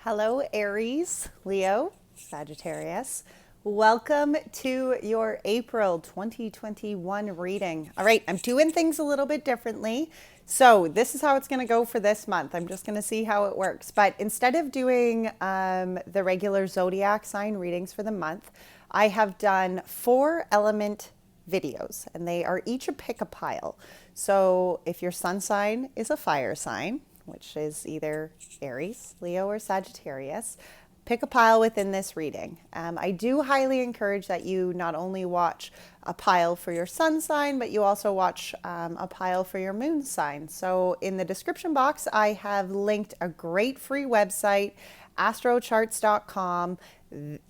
Hello, Aries, Leo, Sagittarius. Welcome to your April 2021 reading. All right, I'm doing things a little bit differently. So this is how it's going to go for this month. I'm just going to see how it works. But instead of doing the regular zodiac sign readings for the month, I have done 4 element videos, and they are each a pick a pile. So if your sun sign is a fire sign, which is either Aries, Leo, or Sagittarius, pick a pile within this reading. I do highly encourage that you not only watch a pile for your sun sign, but you also watch a pile for your moon sign. So in the description box, I have linked a great free website, astrocharts.com.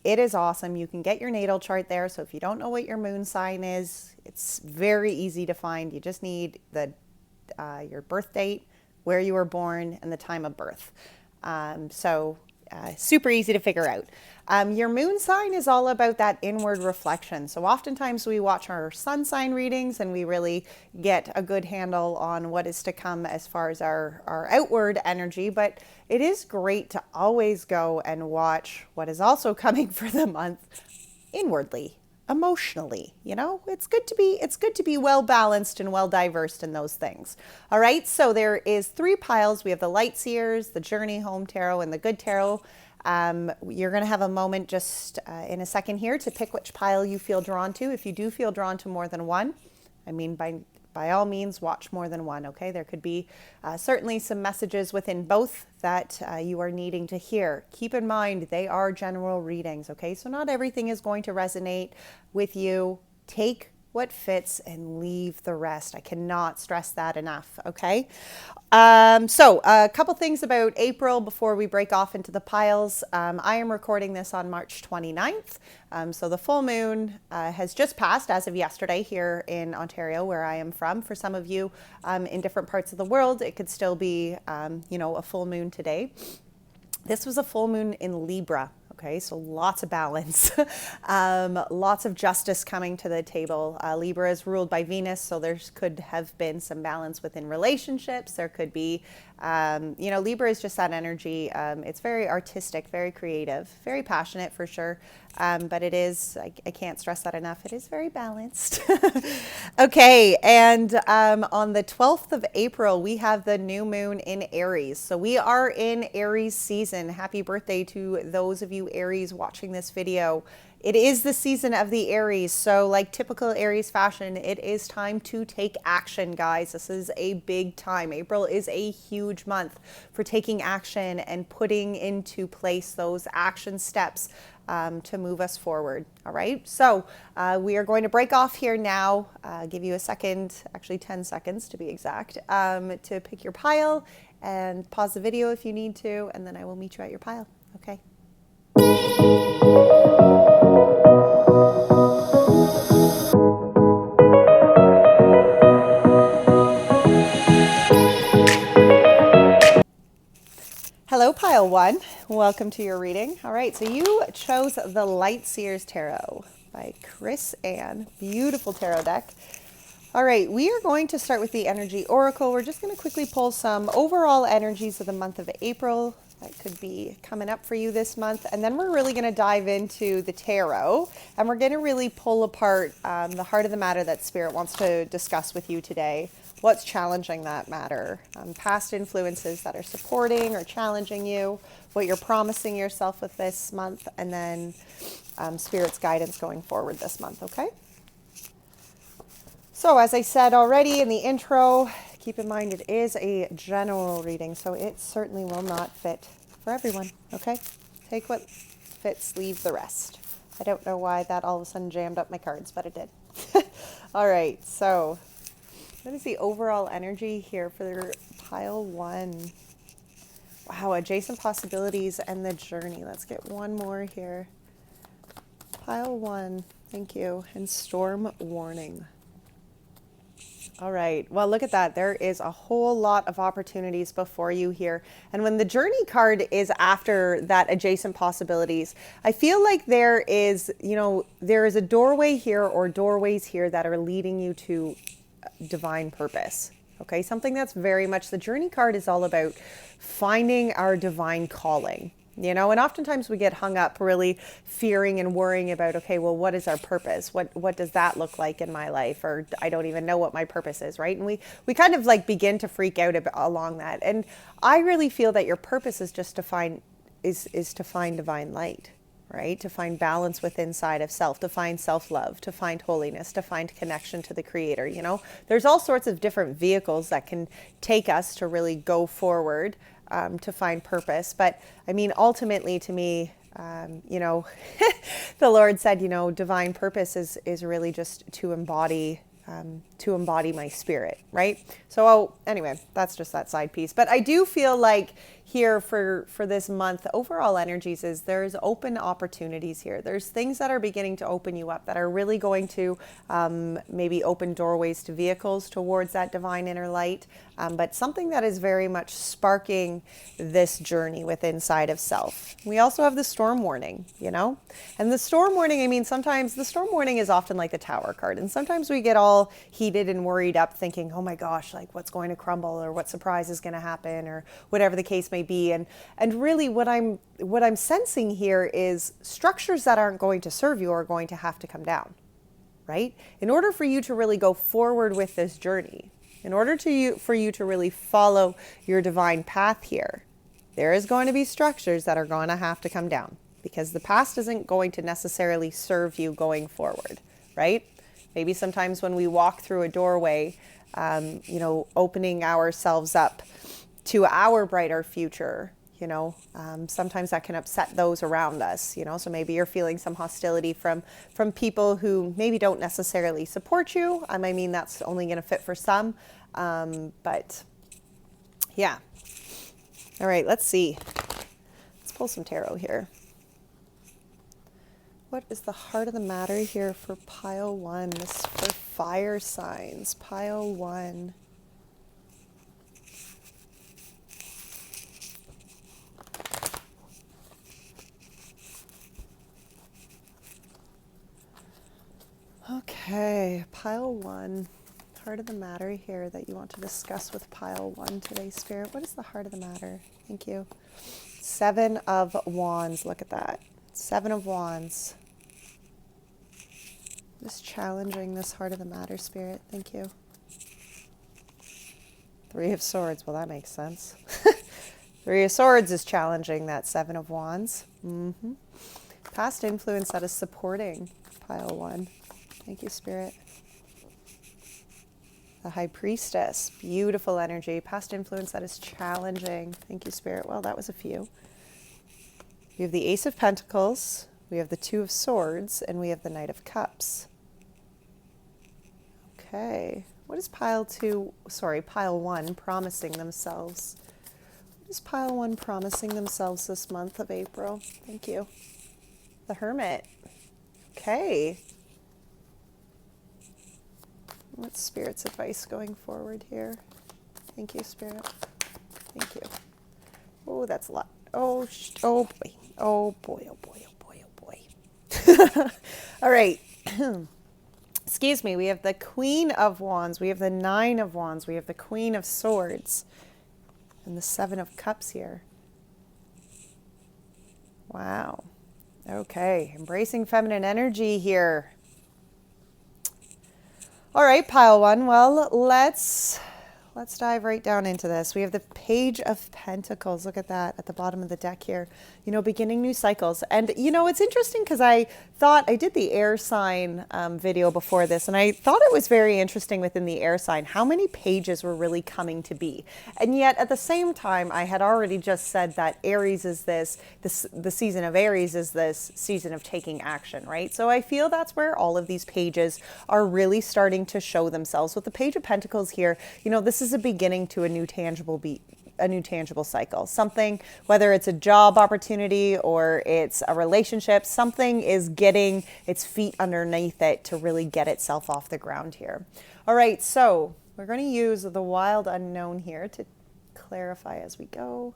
It is awesome. You can get your natal chart there. So if you don't know what your moon sign is, it's very easy to find. You just need your birth date, where you were born, and the time of birth. Super easy to figure out. Your moon sign is all about that inward reflection. So oftentimes we watch our sun sign readings and we really get a good handle on what is to come as far as our outward energy. But it is great to always go and watch what is also coming for the month inwardly, emotionally. It's good to be well balanced and well diversed in those things. All right, so there is 3 piles. We have the light seers, the journey home tarot, and the good tarot. You're going to have a moment just in a second here to pick which pile you feel drawn to. If you do feel drawn to more than one, by all means, watch more than one, okay? There could be certainly some messages within both that you are needing to hear. Keep in mind, they are general readings, okay? So not everything is going to resonate with you. Take what fits and leave the rest. I cannot stress that enough, okay? So a couple things about April before we break off into the piles. I am recording this on March 29th. So the full moon has just passed as of yesterday here in Ontario, where I am from. For some of you in different parts of the world, it could still be, a full moon today. This was a full moon in Libra. Okay, so lots of balance, lots of justice coming to the table. Libra is ruled by Venus, so there could have been some balance within relationships. There could be, Libra is just that energy. It's very artistic, very creative, very passionate for sure. But it is, I can't stress that enough, it is very balanced. Okay, and on the 12th of April, we have the new moon in Aries. So we are in Aries season. Happy birthday to those of you Aries watching this video. It is the season of the Aries, so like typical Aries fashion, it is time to take action, guys. This is a big time. April is a huge month for taking action and putting into place those action steps to move us forward. All right, so we are going to break off here now. Give you a second, actually 10 seconds to be exact, to pick your pile, and pause the video if you need to, and then I will meet you at your pile. Okay. Hello, pile 1. Welcome to your reading. All right, so you chose the Light Seers Tarot by Chris Ann. Beautiful tarot deck. All right, we are going to start with the Energy Oracle. We're just going to quickly pull some overall energies of the month of April that could be coming up for you this month. And then we're really going to dive into the tarot, and we're going to really pull apart the heart of the matter that Spirit wants to discuss with you today. What's challenging that matter? Past influences that are supporting or challenging you, what you're promising yourself with this month, and then Spirit's guidance going forward this month, okay? So as I said already in the intro, keep in mind it is a general reading, so it certainly will not fit for everyone, okay? Take what fits, leave the rest. I don't know why that all of a sudden jammed up my cards, but it did. All right, so what is the overall energy here for pile 1? Wow, adjacent possibilities and the journey. Let's get one more here. Pile 1, thank you, and storm warning. All right, well, look at that. There is a whole lot of opportunities before you here. And when the journey card is after that adjacent possibilities, I feel like there is a doorway here or doorways here that are leading you to divine purpose. Okay, something that's very much, the journey card is all about finding our divine calling. you know, and oftentimes we get hung up really fearing and worrying about, okay, well, what is our purpose? What does that look like in my life? Or I don't even know what my purpose is, right? And we kind of like begin to freak out along that. And I really feel that your purpose is just to find, is to find divine light, right? To find balance within inside of self, to find self-love, to find holiness, to find connection to the creator. You know, there's all sorts of different vehicles that can take us to really go forward, to find purpose. But I mean, ultimately to me, you know, the Lord said, you know, divine purpose is really just to embody my spirit, right? So anyway, that's just that side piece. But I do feel like here for this month, overall energies is there's open opportunities here. There's things that are beginning to open you up that are really going to maybe open doorways to vehicles towards that divine inner light. But something that is very much sparking this journey within inside of self. We also have the storm warning, you know, and the storm warning, I mean, sometimes the storm warning is often like the Tower card. And sometimes we get all heated and worried up thinking, oh my gosh, like what's going to crumble or what surprise is going to happen or whatever the case may be. And really what I'm sensing here is structures that aren't going to serve you are going to have to come down, right? In order for you to really go forward with this journey, in order for you to really follow your divine path here, there is going to be structures that are going to have to come down because the past isn't going to necessarily serve you going forward, right? Maybe sometimes when we walk through a doorway, you know, opening ourselves up to our brighter future, you know, sometimes that can upset those around us, you know, so maybe you're feeling some hostility from people who maybe don't necessarily support you. I mean, that's only going to fit for some, but yeah. All right, let's see. Let's pull some tarot here. What is the heart of the matter here for pile one? This is for fire signs, pile one. Okay, pile one. Heart of the matter here that you want to discuss with pile one today, Spirit. What is the heart of the matter? Thank you. 7 of Wands. Look at that. 7 of Wands. Just challenging this heart of the matter, Spirit. Thank you. 3 of Swords. Well, that makes sense. 3 of Swords is challenging that 7 of Wands. Past influence that is supporting pile one. Thank you, Spirit. The High Priestess. Beautiful energy. Past influence that is challenging. Thank you, Spirit. Well, that was a few. We have the Ace of Pentacles. We have the 2 of Swords. And we have the Knight of Cups. Okay. What is pile one promising themselves? What is pile one promising themselves this month of April? Thank you. The Hermit. Okay. What's Spirit's advice going forward here? Thank you, Spirit. Thank you. Oh, that's a lot. Oh boy. Oh boy, oh boy, oh boy, oh boy. All right. Excuse me. We have the Queen of Wands. We have the 9 of Wands. We have the Queen of Swords. And the 7 of Cups here. Wow. Okay. Embracing feminine energy here. All right, pile one. Well, let's dive right down into this. We have the Page of Pentacles. Look at that at the bottom of the deck here. You know, beginning new cycles. And, you know, it's interesting because I did the air sign video before this, and I thought it was very interesting within the air sign how many pages were really coming to be. And yet at the same time, I had already just said that Aries is the season of Aries is this season of taking action, right? So I feel that's where all of these pages are really starting to show themselves. With the Page of Pentacles here, you know, this is a beginning to a new tangible cycle. Something, whether it's a job opportunity or it's a relationship, something is getting its feet underneath it to really get itself off the ground here. All right, so we're going to use the Wild Unknown here to clarify as we go.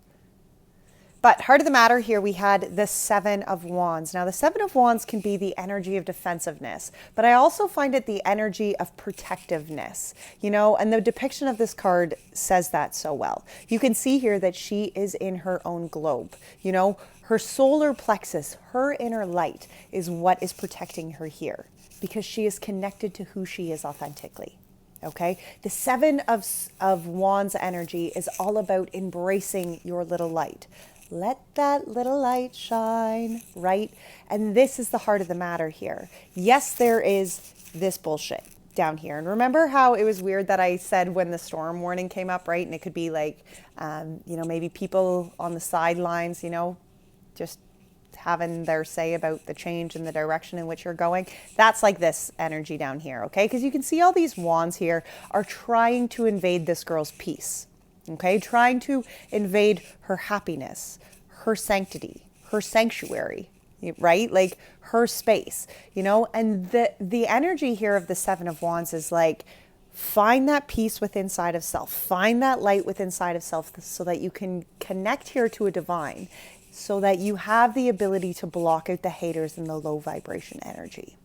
But heart of the matter here, we had the Seven of Wands. Now, the Seven of Wands can be the energy of defensiveness, but I also find it the energy of protectiveness, you know, and the depiction of this card says that so well. You can see here that she is in her own globe, you know, her solar plexus, her inner light is what is protecting her here because she is connected to who she is authentically. Okay, the Seven of Wands energy is all about embracing your little light. Let that little light shine, right? And this is the heart of the matter here. Yes, there is this bullshit down here. And remember how it was weird that I said when the storm warning came up, right? And it could be like, you know, maybe people on the sidelines, you know, just having their say about the change and the direction in which you're going. That's like this energy down here, okay? Because you can see all these wands here are trying to invade this girl's peace, okay? Trying to invade her happiness, her sanctity, her sanctuary, right? Like her space, you know? And the energy here of the Seven of Wands is like, find that peace within inside of self. Find that light within inside of self so that you can connect here to a divine, so that you have the ability to block out the haters and the low vibration energy,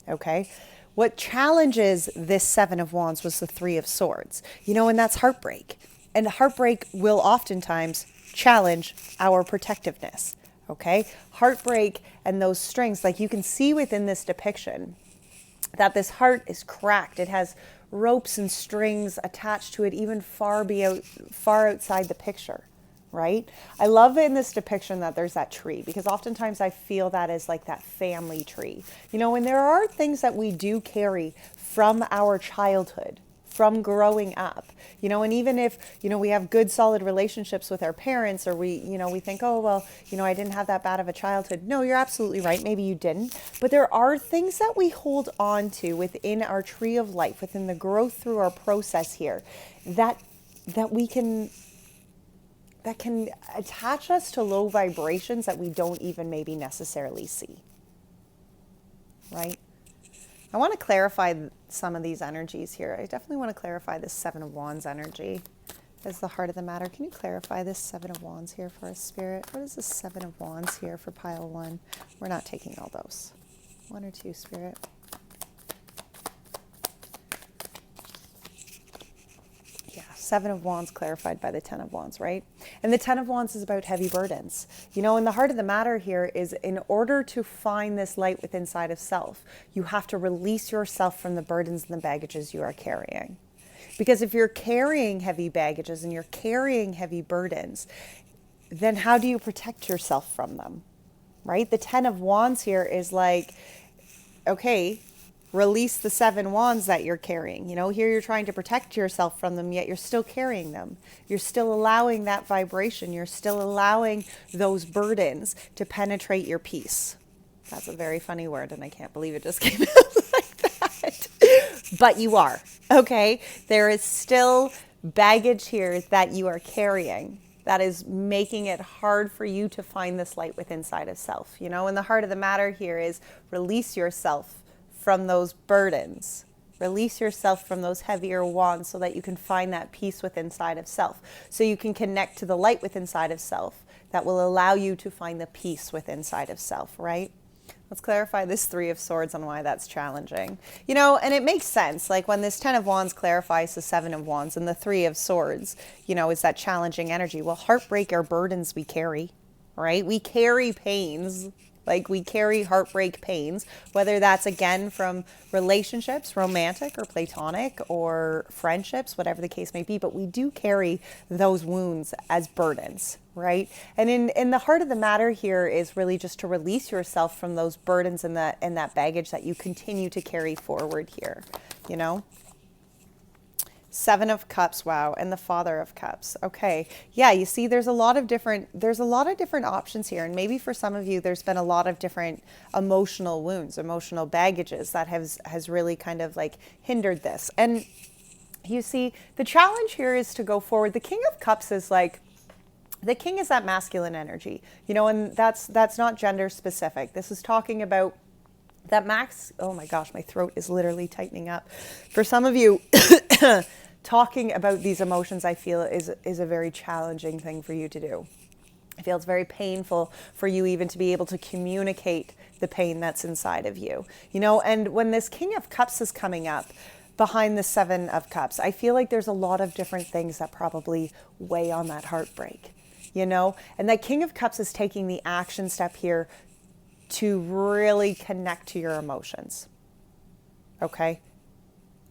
okay? What challenges this Seven of Wands was the Three of Swords, you know, and that's heartbreak. And heartbreak will oftentimes challenge our protectiveness, okay? Heartbreak and those strings, like you can see within this depiction that this heart is cracked. It has ropes and strings attached to it, even far outside the picture. Right? I love in this depiction that there's that tree, because oftentimes I feel that as like that family tree, you know, and there are things that we do carry from our childhood, from growing up, you know, and even if, you know, we have good solid relationships with our parents, or we, you know, we think, oh, well, you know, I didn't have that bad of a childhood. No, you're absolutely right. Maybe you didn't, but there are things that we hold on to within our tree of life, within the growth through our process here, that we can, that can attach us to low vibrations that we don't even maybe necessarily see, right? I want to clarify some of these energies here. I definitely want to clarify this Seven of Wands energy as the heart of the matter. Can you clarify this Seven of Wands here for us, Spirit? What is this Seven of Wands here for pile one? We're not taking all those. One or two, Spirit. Seven of Wands clarified by the Ten of Wands, right? And the Ten of Wands is about heavy burdens. You know, and the heart of the matter here is, in order to find this light within inside of self, you have to release yourself from the burdens and the baggages you are carrying. Because if you're carrying heavy baggages and you're carrying heavy burdens, then how do you protect yourself from them, right? The Ten of Wands here is like, okay, release the Seven Wands that you're carrying. You know, here you're trying to protect yourself from them, yet you're still carrying them. You're still allowing that vibration. You're still allowing those burdens to penetrate your peace. That's a very funny word, and I can't believe it just came out like that. But you are, okay? There is still baggage here that you are carrying that is making it hard for you to find this light within inside of self. You know, and the heart of the matter here is release yourself from those burdens. Release yourself from those heavier wands so that you can find that peace within inside of self. So you can connect to the light within inside of self that will allow you to find the peace within inside of self, right? Let's clarify this Three of Swords on why that's challenging. You know, and it makes sense. Like when this Ten of Wands clarifies the Seven of Wands and the Three of Swords, you know, is that challenging energy. Well, heartbreak are burdens we carry, right? We carry pains. Like we carry heartbreak pains, whether that's again from relationships, romantic or platonic, or friendships, whatever the case may be, but we do carry those wounds as burdens, right? And in the heart of the matter here is really just to release yourself from those burdens and that baggage that you continue to carry forward here, you know? Seven of Cups, wow, and the Father of Cups. Okay, yeah, you see, there's a lot of different options here, and maybe for some of you, there's been a lot of different emotional wounds, emotional baggages that has really kind of like hindered this. And you see, the challenge here is to go forward. The King of Cups is like, the King is that masculine energy, you know, and that's not gender specific. This is talking about that max. Oh my gosh, my throat is literally tightening up. For some of you, talking about these emotions, I feel, is a very challenging thing for you to do. I feel it's very painful for you even to be able to communicate the pain that's inside of you. You know, and when this King of Cups is coming up behind the Seven of Cups, I feel like there's a lot of different things that probably weigh on that heartbreak, you know? And that King of Cups is taking the action step here to really connect to your emotions, okay?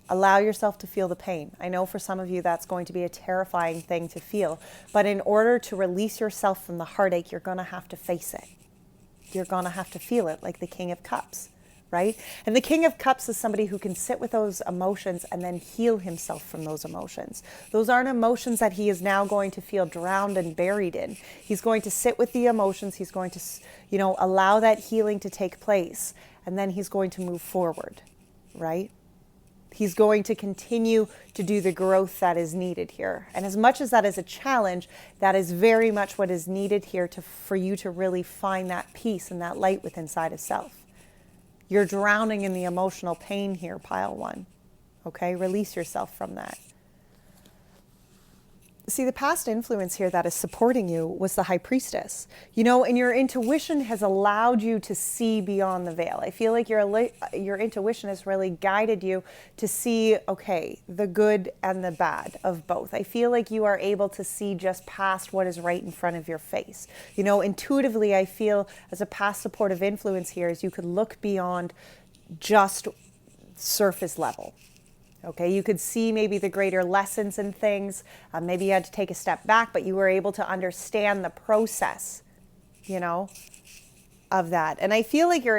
Allow yourself to feel the pain. I know for some of you that's going to be a terrifying thing to feel, but in order to release yourself from the heartache, you're going to have to face it. You're going to have to feel it, like the King of Cups, right? And the King of Cups is somebody who can sit with those emotions and then heal himself from those emotions. Those aren't emotions that he is now going to feel drowned and buried in. He's going to sit with the emotions. He's going to, you know, allow that healing to take place, and then he's going to move forward, right? He's going to continue to do the growth that is needed here. And as much as that is a challenge, that is very much what is needed here for you to really find that peace and that light within inside of self. You're drowning in the emotional pain here, pile one. Okay, release yourself from that. See, the past influence here that is supporting you was the High Priestess. You know, and your intuition has allowed you to see beyond the veil. I feel like your intuition has really guided you to see, okay, the good and the bad of both. I feel like you are able to see just past what is right in front of your face. You know, intuitively, I feel as a past supportive influence here is you could look beyond just surface level. Okay, you could see maybe the greater lessons in things. Maybe you had to take a step back, but you were able to understand the process, you know, of that. And I feel like your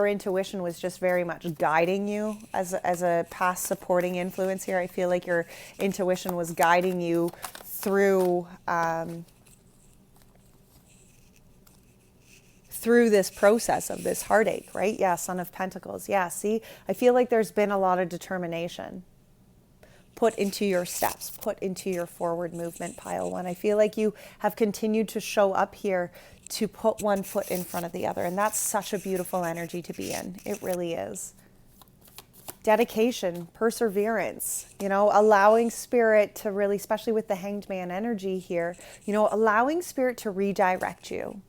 intuition was just very much guiding you as a past supporting influence here. I feel like your intuition was guiding you through this process of this heartache, right? Yeah, Son of Pentacles. Yeah, see, I feel like there's been a lot of determination put into your steps, put into your forward movement, pile one. I feel like you have continued to show up here to put one foot in front of the other. And that's such a beautiful energy to be in. It really is. Dedication, perseverance, you know, allowing spirit to really, especially with the Hanged Man energy here, you know, allowing spirit to redirect you.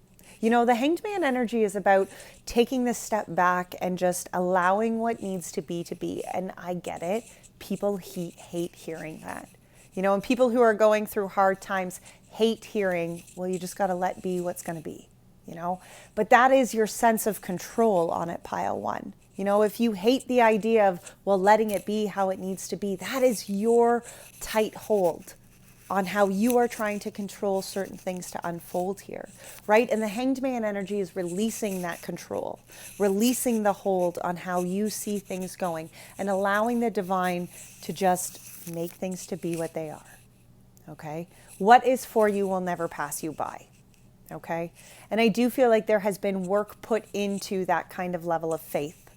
You know, the Hanged Man energy is about taking this step back and just allowing what needs to be. And I get it. People hate hearing that. You know, and people who are going through hard times hate hearing, well, you just got to let be what's going to be, you know. But that is your sense of control on it, pile one. You know, if you hate the idea of, well, letting it be how it needs to be, that is your tight hold on how you are trying to control certain things to unfold here, right? And the Hanged Man energy is releasing that control, releasing the hold on how you see things going, and allowing the divine to just make things to be what they are, okay? What is for you will never pass you by, okay? And I do feel like there has been work put into that kind of level of faith,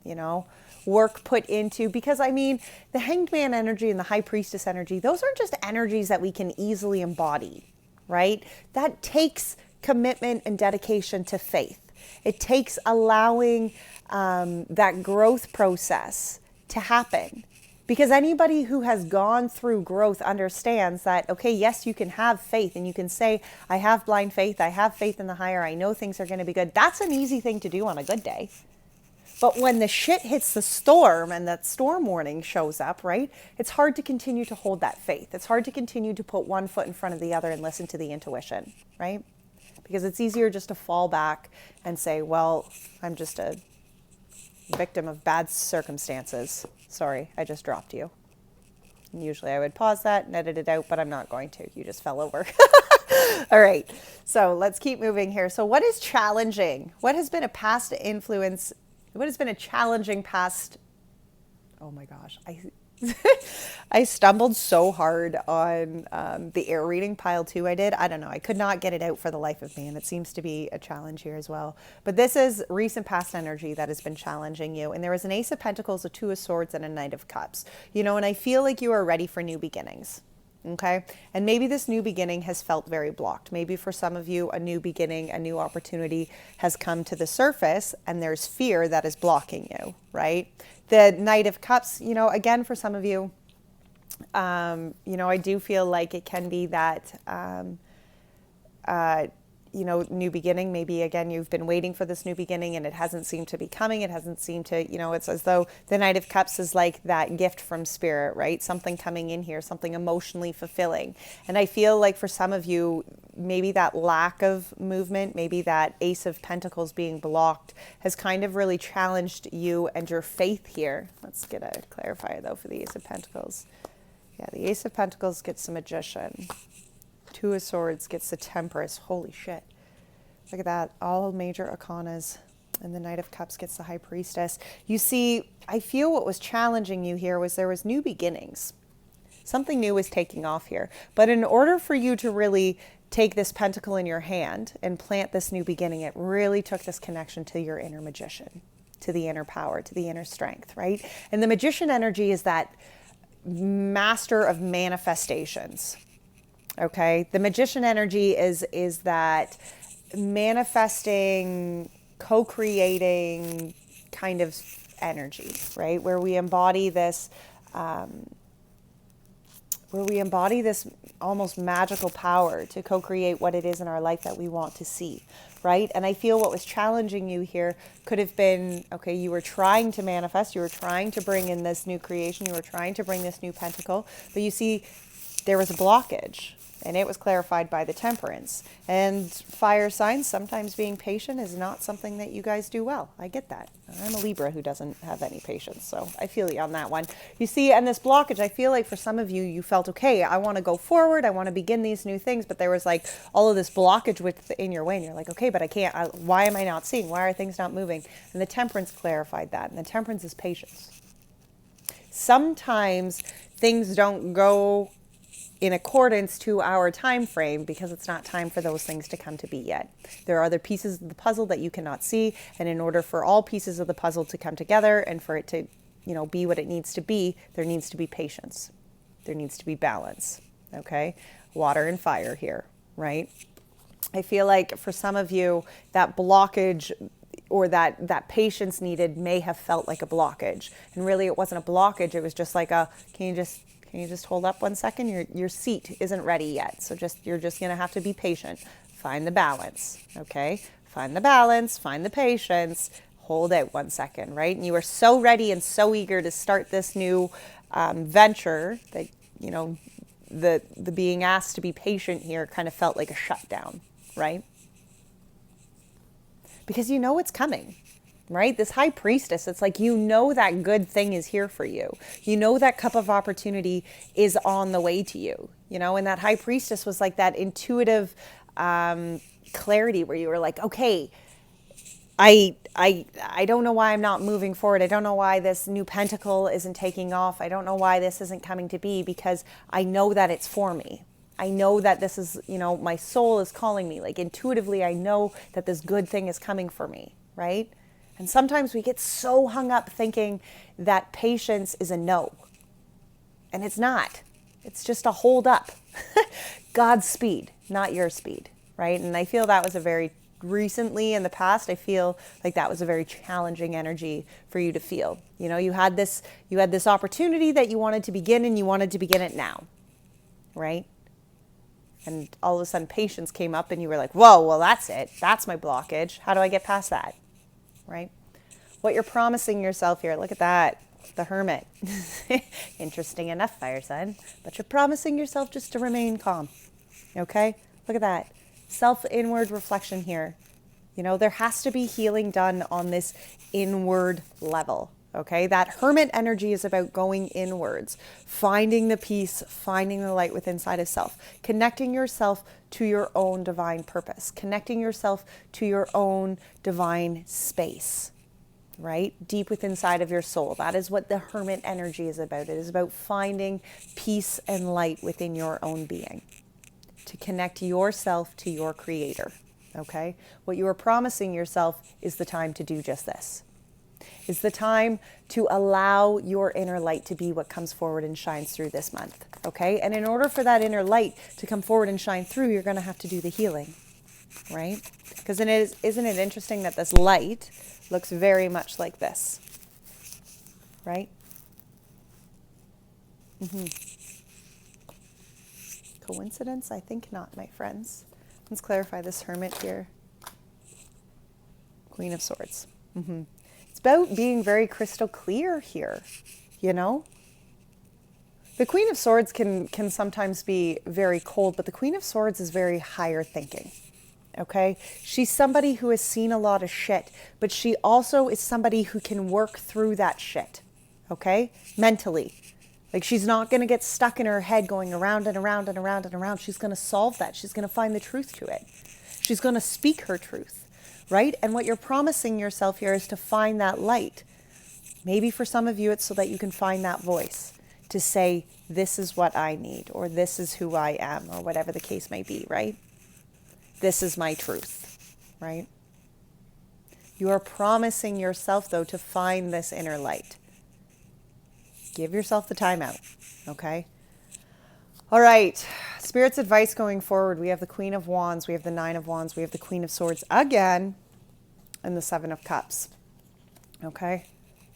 you know? Work put into, because I mean, the Hanged Man energy and the High Priestess energy, those aren't just energies that we can easily embody, right? That takes commitment and dedication to faith. It takes allowing that growth process to happen. Because anybody who has gone through growth understands that, okay, yes, you can have faith and you can say, I have blind faith, I have faith in the higher, I know things are going to be good. That's an easy thing to do on a good day. But when the shit hits the storm and that storm warning shows up, right, it's hard to continue to hold that faith. It's hard to continue to put one foot in front of the other and listen to the intuition, right? Because it's easier just to fall back and say, well, I'm just a victim of bad circumstances. Sorry, I just dropped you. And usually I would pause that and edit it out, but I'm not going to. You just fell over. All right, so let's keep moving here. So what is challenging? What has been a past influence? What has been a challenging past? Oh my gosh, I stumbled so hard on the air reading pile two I did. I don't know. I could not get it out for the life of me, and it seems to be a challenge here as well. But this is recent past energy that has been challenging you. And there was an Ace of Pentacles, a Two of Swords, and a Knight of Cups. You know, and I feel like you are ready for new beginnings. Okay. And maybe this new beginning has felt very blocked. Maybe for some of you, a new beginning, a new opportunity has come to the surface and there's fear that is blocking you, right? The Knight of Cups, you know, again, for some of you, you know, I do feel like it can be that you know, new beginning. Maybe again, you've been waiting for this new beginning and it hasn't seemed to be coming. It hasn't seemed to, you know, it's as though the Knight of Cups is like that gift from spirit, right? Something coming in here, something emotionally fulfilling. And I feel like for some of you, maybe that lack of movement, maybe that Ace of Pentacles being blocked has kind of really challenged you and your faith here. Let's get a clarifier though for the Ace of Pentacles. Yeah, the Ace of Pentacles gets the Magician. Two of Swords gets the Temperance. Holy shit. Look at that. All major arcanas. And the Knight of Cups gets the High Priestess. You see, I feel what was challenging you here was there was new beginnings. Something new was taking off here. But in order for you to really take this pentacle in your hand and plant this new beginning, it really took this connection to your inner magician, to the inner power, to the inner strength, right? And the magician energy is that master of manifestations. Okay, the magician energy is that manifesting, co-creating kind of energy, right? Where we embody this, almost magical power to co-create what it is in our life that we want to see, right? And I feel what was challenging you here could have been, okay, you were trying to manifest, you were trying to bring in this new creation, you were trying to bring this new pentacle, but you see, there was a blockage. And it was clarified by the Temperance. And fire signs, sometimes being patient is not something that you guys do well. I get that. I'm a Libra who doesn't have any patience, so I feel you on that one. You see, and this blockage, I feel like for some of you, you felt, okay, I want to go forward, I want to begin these new things, but there was like all of this blockage within your way, and you're like, okay, but I can't, why am I not seeing? Why are things not moving? And the Temperance clarified that, and the Temperance is patience. Sometimes things don't go in accordance to our time frame because it's not time for those things to come to be yet. There are other pieces of the puzzle that you cannot see, and in order for all pieces of the puzzle to come together and for it to, you know, be what it needs to be, there needs to be patience. There needs to be balance, okay? Water and fire here, right? I feel like for some of you, that blockage or that patience needed may have felt like a blockage. And really it wasn't a blockage, it was just like a, can you just hold up 1 second? Your seat isn't ready yet. So you're just going to have to be patient. Find the balance, okay? Find the balance, find the patience, hold it 1 second, right? And you are so ready and so eager to start this new venture that, you know, the being asked to be patient here kind of felt like a shutdown, right? Because you know it's coming. Right? This High Priestess, it's like, you know that good thing is here for you. You know that cup of opportunity is on the way to you, you know, and that High Priestess was like that intuitive clarity where you were like, okay, I don't know why I'm not moving forward. I don't know why this new pentacle isn't taking off. I don't know why this isn't coming to be, because I know that it's for me. I know that this is, you know, my soul is calling me. Like intuitively, I know that this good thing is coming for me, right? And sometimes we get so hung up thinking that patience is a no. And it's not. It's just a hold up. God's speed, not your speed, right? And I feel that was a very, recently in the past, I feel like that was a very challenging energy for you to feel. You know, you had this opportunity that you wanted to begin, and you wanted to begin it now, right? And all of a sudden patience came up and you were like, whoa, well, that's it. That's my blockage. How do I get past that? Right? What you're promising yourself here, look at that, the Hermit. Interesting enough, fire sign, but you're promising yourself just to remain calm, okay? Look at that, self-inward reflection here. You know, there has to be healing done on this inward level, okay? That Hermit energy is about going inwards, finding the peace, finding the light within inside of self, connecting yourself to your own divine purpose, connecting yourself to your own divine space, right? Deep within inside of your soul. That is what the Hermit energy is about. It is about finding peace and light within your own being, to connect yourself to your creator, okay? What you are promising yourself is the time to do just this. Is the time to allow your inner light to be what comes forward and shines through this month, okay? And in order for that inner light to come forward and shine through, you're going to have to do the healing, right? Because isn't it interesting that this light looks very much like this, right? Coincidence? I think not, my friends. Let's clarify this Hermit here. Queen of Swords. It's about being very crystal clear here, you know? The Queen of Swords can sometimes be very cold, but the Queen of Swords is very higher thinking, okay? She's somebody who has seen a lot of shit, but she also is somebody who can work through that shit, okay? Mentally. Like, she's not going to get stuck in her head going around and around and around and around. She's going to solve that. She's going to find the truth to it. She's going to speak her truth, right? And what you're promising yourself here is to find that light. Maybe for some of you, it's so that you can find that voice to say, this is what I need, or this is who I am, or whatever the case may be, right? This is my truth, right? You are promising yourself, though, to find this inner light. Give yourself the time out, okay? All right, Spirit's advice going forward. We have the Queen of Wands, we have the Nine of Wands, we have the Queen of Swords again, and the Seven of Cups, okay?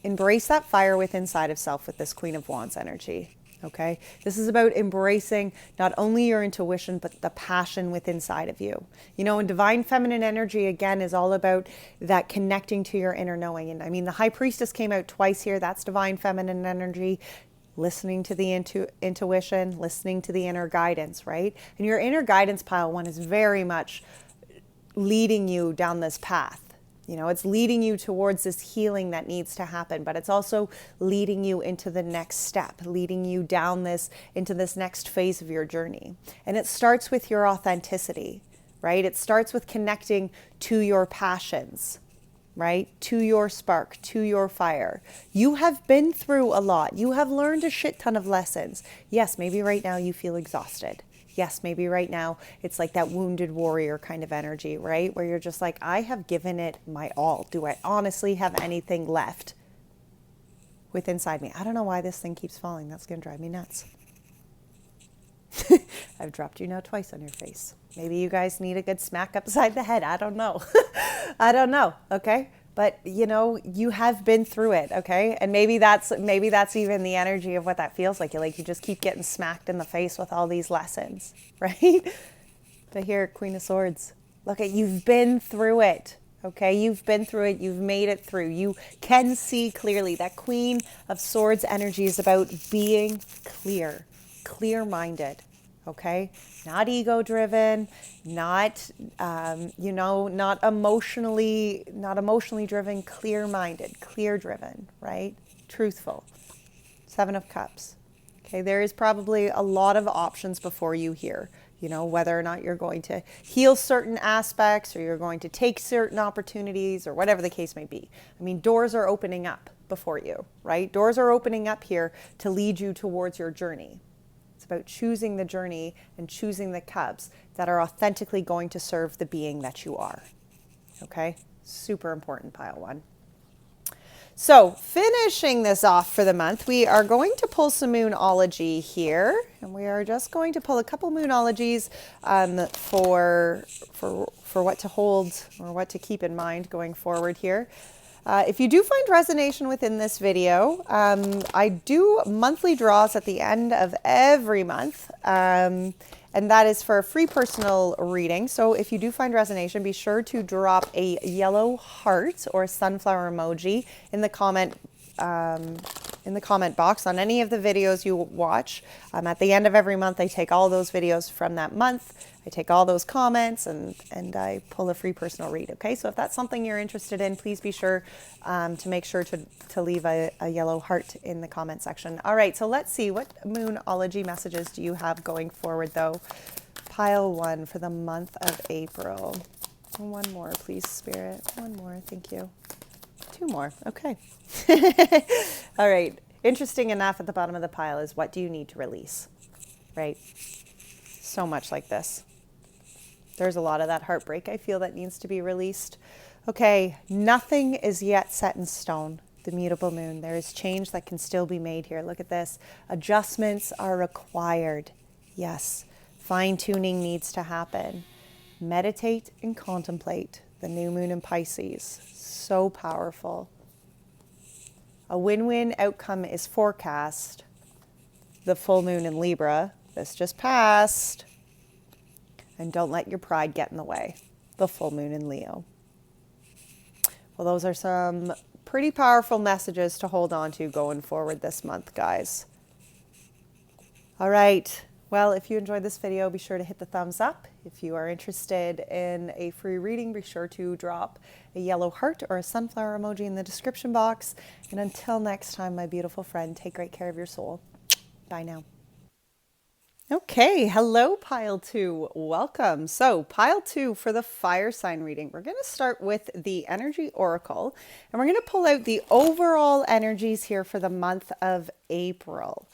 Embrace that fire within inside of self with this Queen of Wands energy, okay? This is about embracing not only your intuition, but the passion within inside of you. You know, and divine feminine energy, again, is all about that connecting to your inner knowing. And I mean, the High Priestess came out twice here. That's divine feminine energy. Listening to the intuition, listening to the inner guidance, right? And your inner guidance, pile one, is very much leading you down this path. You know, it's leading you towards this healing that needs to happen, but it's also leading you into the next step, leading you down this, into this next phase of your journey. And it starts with your authenticity, right? It starts with connecting to your passions, right? To your spark, to your fire. You have been through a lot. You have learned a shit ton of lessons. Yes, maybe right now you feel exhausted. Yes, maybe right now it's like that wounded warrior kind of energy, right? Where you're just like, I have given it my all. Do I honestly have anything left with inside me? I don't know why this thing keeps falling. That's going to drive me nuts. I've dropped you now twice on your face. Maybe you guys need a good smack upside the head. I don't know. I don't know. Okay. But you know, you have been through it. Okay. And maybe that's even the energy of what that feels like. You just keep getting smacked in the face with all these lessons, right? But here, Queen of Swords, look at, you've been through it. Okay. You've been through it. You've made it through. You can see clearly. That Queen of Swords energy is about being clear-minded. Okay, not ego-driven, not not emotionally driven, clear-minded, clear-driven, right? Truthful. Seven of Cups. Okay, there is probably a lot of options before you here. You know, whether or not you're going to heal certain aspects, or you're going to take certain opportunities, or whatever the case may be. I mean, doors are opening up before you, right? Doors are opening up here to lead you towards your journey. It's about choosing the journey and choosing the cups that are authentically going to serve the being that you are. Okay? Super important, pile one. So finishing this off for the month, we are going to pull some Moonology here. And we are just going to pull a couple Moonologies for what to hold or what to keep in mind going forward here. If you do find resonation within this video, I do monthly draws at the end of every month, and that is for a free personal reading. So if you do find resonation, be sure to drop a yellow heart or a sunflower emoji in the comment box on any of the videos you watch. At the end of every month, I take all those videos from that month. I take all those comments and I pull a free personal read. Okay, so if that's something you're interested in, please be sure to make sure to leave a yellow heart in the comment section. All right, so let's see, what Moonology messages do you have going forward though? Pile one for the month of April. One more, please, Spirit. One more, thank you. Two more, okay. All right, interesting enough, at the bottom of the pile is, what do you need to release, right? So much like this. There's a lot of that heartbreak I feel that needs to be released. Okay, nothing is yet set in stone. The mutable moon. There is change that can still be made here. Look at this. Adjustments are required. Yes, fine-tuning needs to happen. Meditate and contemplate. The new moon in Pisces. So powerful. A win-win outcome is forecast. The full moon in Libra. This just passed. And don't let your pride get in the way. The full moon in Leo. Well, those are some pretty powerful messages to hold on to going forward this month, guys. All right. Well, if you enjoyed this video, be sure to hit the thumbs up. If you are interested in a free reading, be sure to drop a yellow heart or a sunflower emoji in the description box. And until next time, my beautiful friend, take great care of your soul. Bye now. Okay, hello pile 2, welcome. So pile 2 for the fire sign reading, we're going to start with the energy oracle and we're going to pull out the overall energies here for the month of April.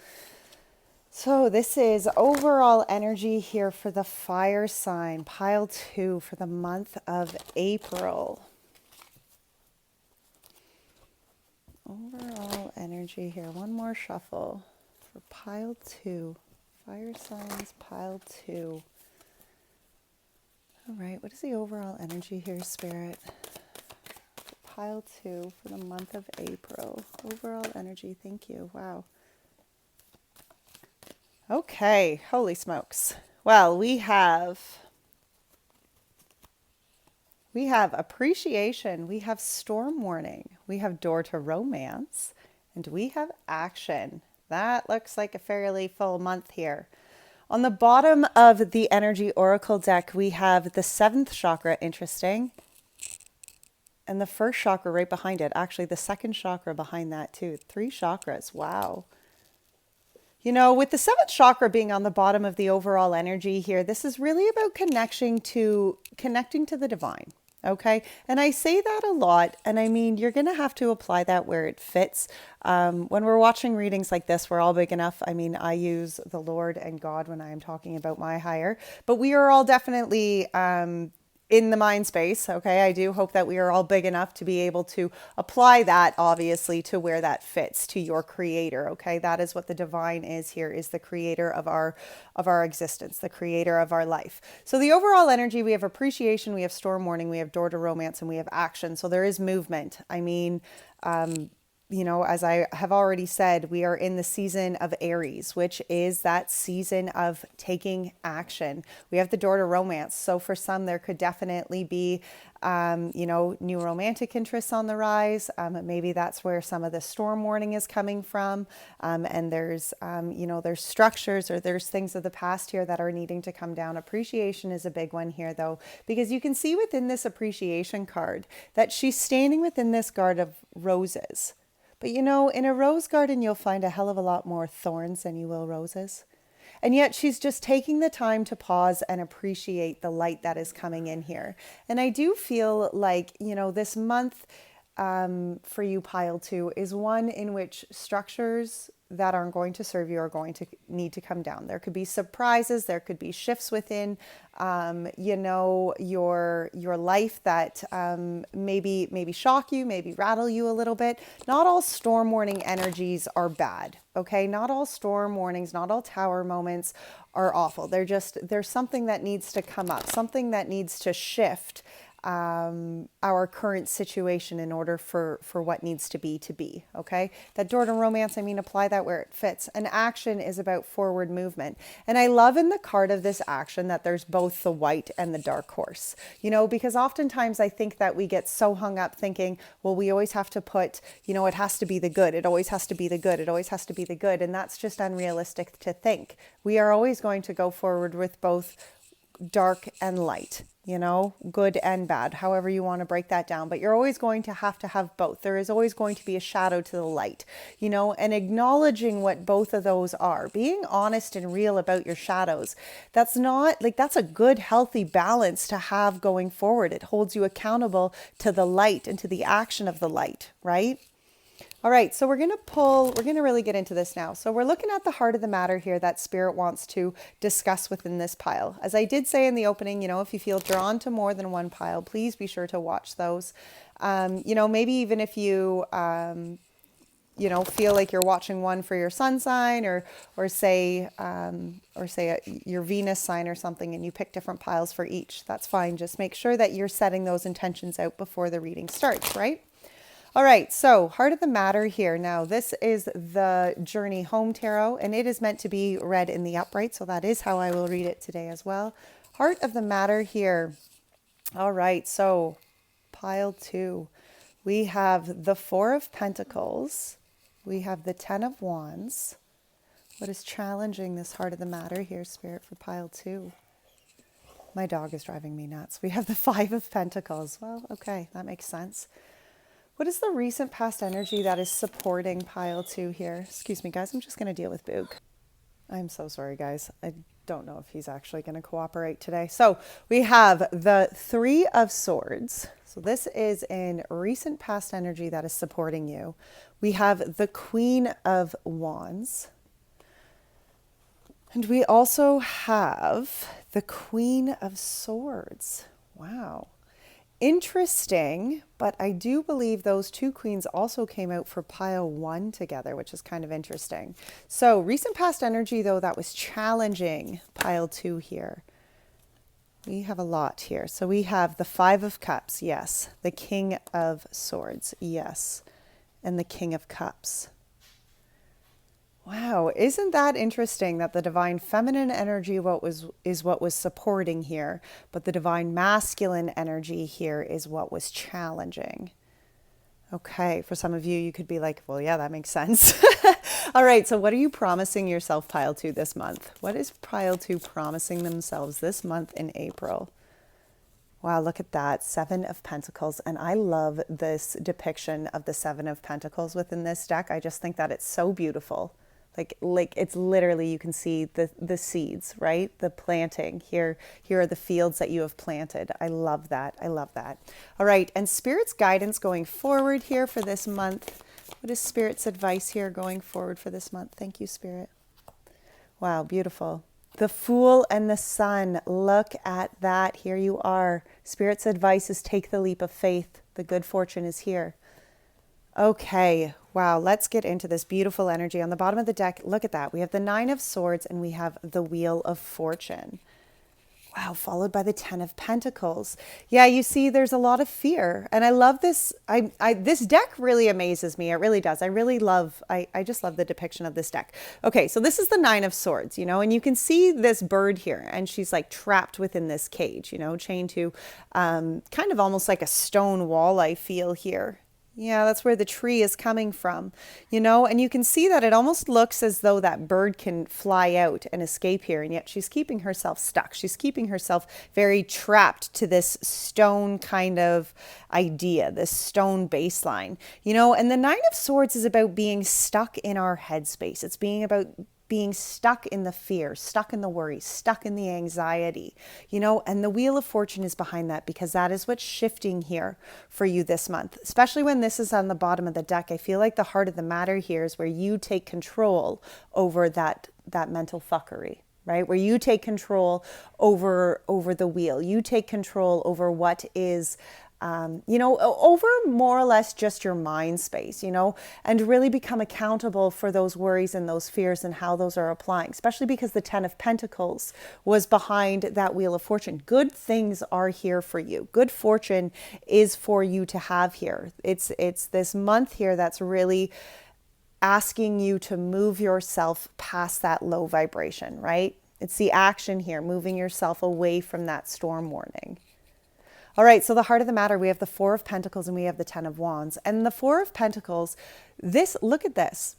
So this is overall energy here for the fire sign, pile 2 for the month of April. Overall energy here, one more shuffle for pile 2. Fire signs, pile 2. All right, what is the overall energy here, Spirit? For pile 2 for the month of April. Overall energy, thank you. Wow. Okay, holy smokes. Well, we have appreciation, we have storm warning, we have door to romance, and we have action. That looks like a fairly full month here. On the bottom of the energy oracle deck, we have the 7th chakra, interesting, and the 1st chakra right behind it. Actually, the 2nd chakra behind that too. 3 chakras. Wow. You know, with the 7th chakra being on the bottom of the overall energy here, this is really about connecting to the divine. Okay. And I say that a lot. And I mean, you're going to have to apply that where it fits. When we're watching readings like this, we're all big enough. I mean, I use the Lord and God when I am talking about my higher, but we are all definitely, in the mind space. Okay. I do hope that we are all big enough to be able to apply that obviously to where that fits, to your creator. Okay. That is what the divine is here, is the creator of our existence, the creator of our life. So the overall energy, we have appreciation, we have storm warning, we have door to romance, and we have action. So there is movement. I mean, you know, as I have already said, we are in the season of Aries, which is that season of taking action. We have the door to romance. So for some, there could definitely be, you know, new romantic interests on the rise. Maybe that's where some of the storm warning is coming from. And there's, you know, there's structures or there's things of the past here that are needing to come down. Appreciation is a big one here, though, because you can see within this appreciation card that she's standing within this garden of roses. But you know, in a rose garden, you'll find a hell of a lot more thorns than you will roses. And yet she's just taking the time to pause and appreciate the light that is coming in here. And I do feel like, you know, this month for you, pile 2, is one in which structures that aren't going to serve you are going to need to come down. There could be surprises, there could be shifts within, you know, your life that maybe shock you, maybe rattle you a little bit. Not all storm warning energies are bad, okay? Not all storm warnings, not all tower moments are awful. There's something that needs to come up, something that needs to shift our current situation in order for what needs to be, okay? That door to romance, I mean, apply that where it fits. And action is about forward movement. And I love in the card of this action that there's both the white and the dark horse, you know, because oftentimes I think that we get so hung up thinking, well, we always have to put, you know, it has to be the good. It always has to be the good. It always has to be the good. And that's just unrealistic to think. We are always going to go forward with both dark and light, you know, good and bad, however you want to break that down. But you're always going to have both. There is always going to be a shadow to the light, you know, and acknowledging what both of those are, being honest and real about your shadows. That's not like, that's a good, healthy balance to have going forward. It holds you accountable to the light and to the action of the light, right? All right, so we're going to really get into this now. So we're looking at the heart of the matter here that Spirit wants to discuss within this pile. As I did say in the opening, you know, if you feel drawn to more than one pile, please be sure to watch those. You know, maybe even if you, you know, feel like you're watching one for your sun sign or say your Venus sign or something, and you pick different piles for each, that's fine. Just make sure that you're setting those intentions out before the reading starts, right? All right, so heart of the matter here. Now, this is the Journey Home Tarot, and it is meant to be read in the upright, so that is how I will read it today as well. Heart of the matter here. All right, so pile 2. We have the 4 of Pentacles. We have the 10 of Wands. What is challenging this heart of the matter here, Spirit, for pile 2? My dog is driving me nuts. We have the 5 of Pentacles. Well, okay, that makes sense. What is the recent past energy that is supporting pile 2 here? Excuse me, guys. I'm just going to deal with Boog. I'm so sorry, guys. I don't know if he's actually going to cooperate today. So we have the 3 of Swords. So this is in recent past energy that is supporting you. We have the Queen of Wands. And we also have the Queen of Swords. Wow. Interesting, but I do believe those 2 queens also came out for pile 1 together, which is kind of interesting. So recent past energy, though, that was challenging pile 2 here. We have a lot here. So we have the 5 of Cups, yes. The King of Swords, yes. And the King of Cups. Wow, isn't that interesting that the divine feminine energy is what was supporting here, but the divine masculine energy here is what was challenging. Okay, for some of you, you could be like, well, yeah, that makes sense. All right, so what are you promising yourself, pile 2, this month? What is pile 2 promising themselves this month in April? Wow, look at that, 7 of Pentacles. And I love this depiction of the 7 of Pentacles within this deck. I just think that it's so beautiful. Like it's literally, you can see the seeds, right? The planting here are the fields that you have planted. I love that. I love that. All right. And Spirit's guidance going forward here for this month. What is Spirit's advice here going forward for this month? Thank you, Spirit. Wow. Beautiful. The Fool and the Sun. Look at that. Here you are. Spirit's advice is take the leap of faith. The good fortune is here. Okay, wow, let's get into this beautiful energy. On the bottom of the deck, look at that. We have the 9 of Swords and we have the Wheel of Fortune. Wow, followed by the 10 of Pentacles. Yeah, you see, there's a lot of fear. And I love this. This deck really amazes me. It really does. I just love the depiction of this deck. Okay, so this is the 9 of Swords, and you can see this bird here. And she's like trapped within this cage, chained to kind of almost like a stone wall, I feel here. Yeah, that's where the tree is coming from, and you can see that it almost looks as though that bird can fly out and escape here. And yet she's keeping herself stuck. She's keeping herself very trapped to this stone kind of idea, this stone baseline, and the 9 of Swords is about being stuck in our headspace. It's being stuck in the fear, stuck in the worry, stuck in the anxiety, and the Wheel of Fortune is behind that because that is what's shifting here for you this month, especially when this is on the bottom of the deck. I feel like the heart of the matter here is where you take control over that mental fuckery, right? Where you take control over the wheel. You take control over what is over more or less just your mind space, and really become accountable for those worries and those fears and how those are applying, especially because the 10 of Pentacles was behind that Wheel of Fortune. Good things are here for you. Good fortune is for you to have here. It's this month here that's really asking you to move yourself past that low vibration, right? It's the action here, moving yourself away from that storm warning. All right, so the heart of the matter, we have the 4 of Pentacles and we have the 10 of Wands. And the 4 of Pentacles, look at this.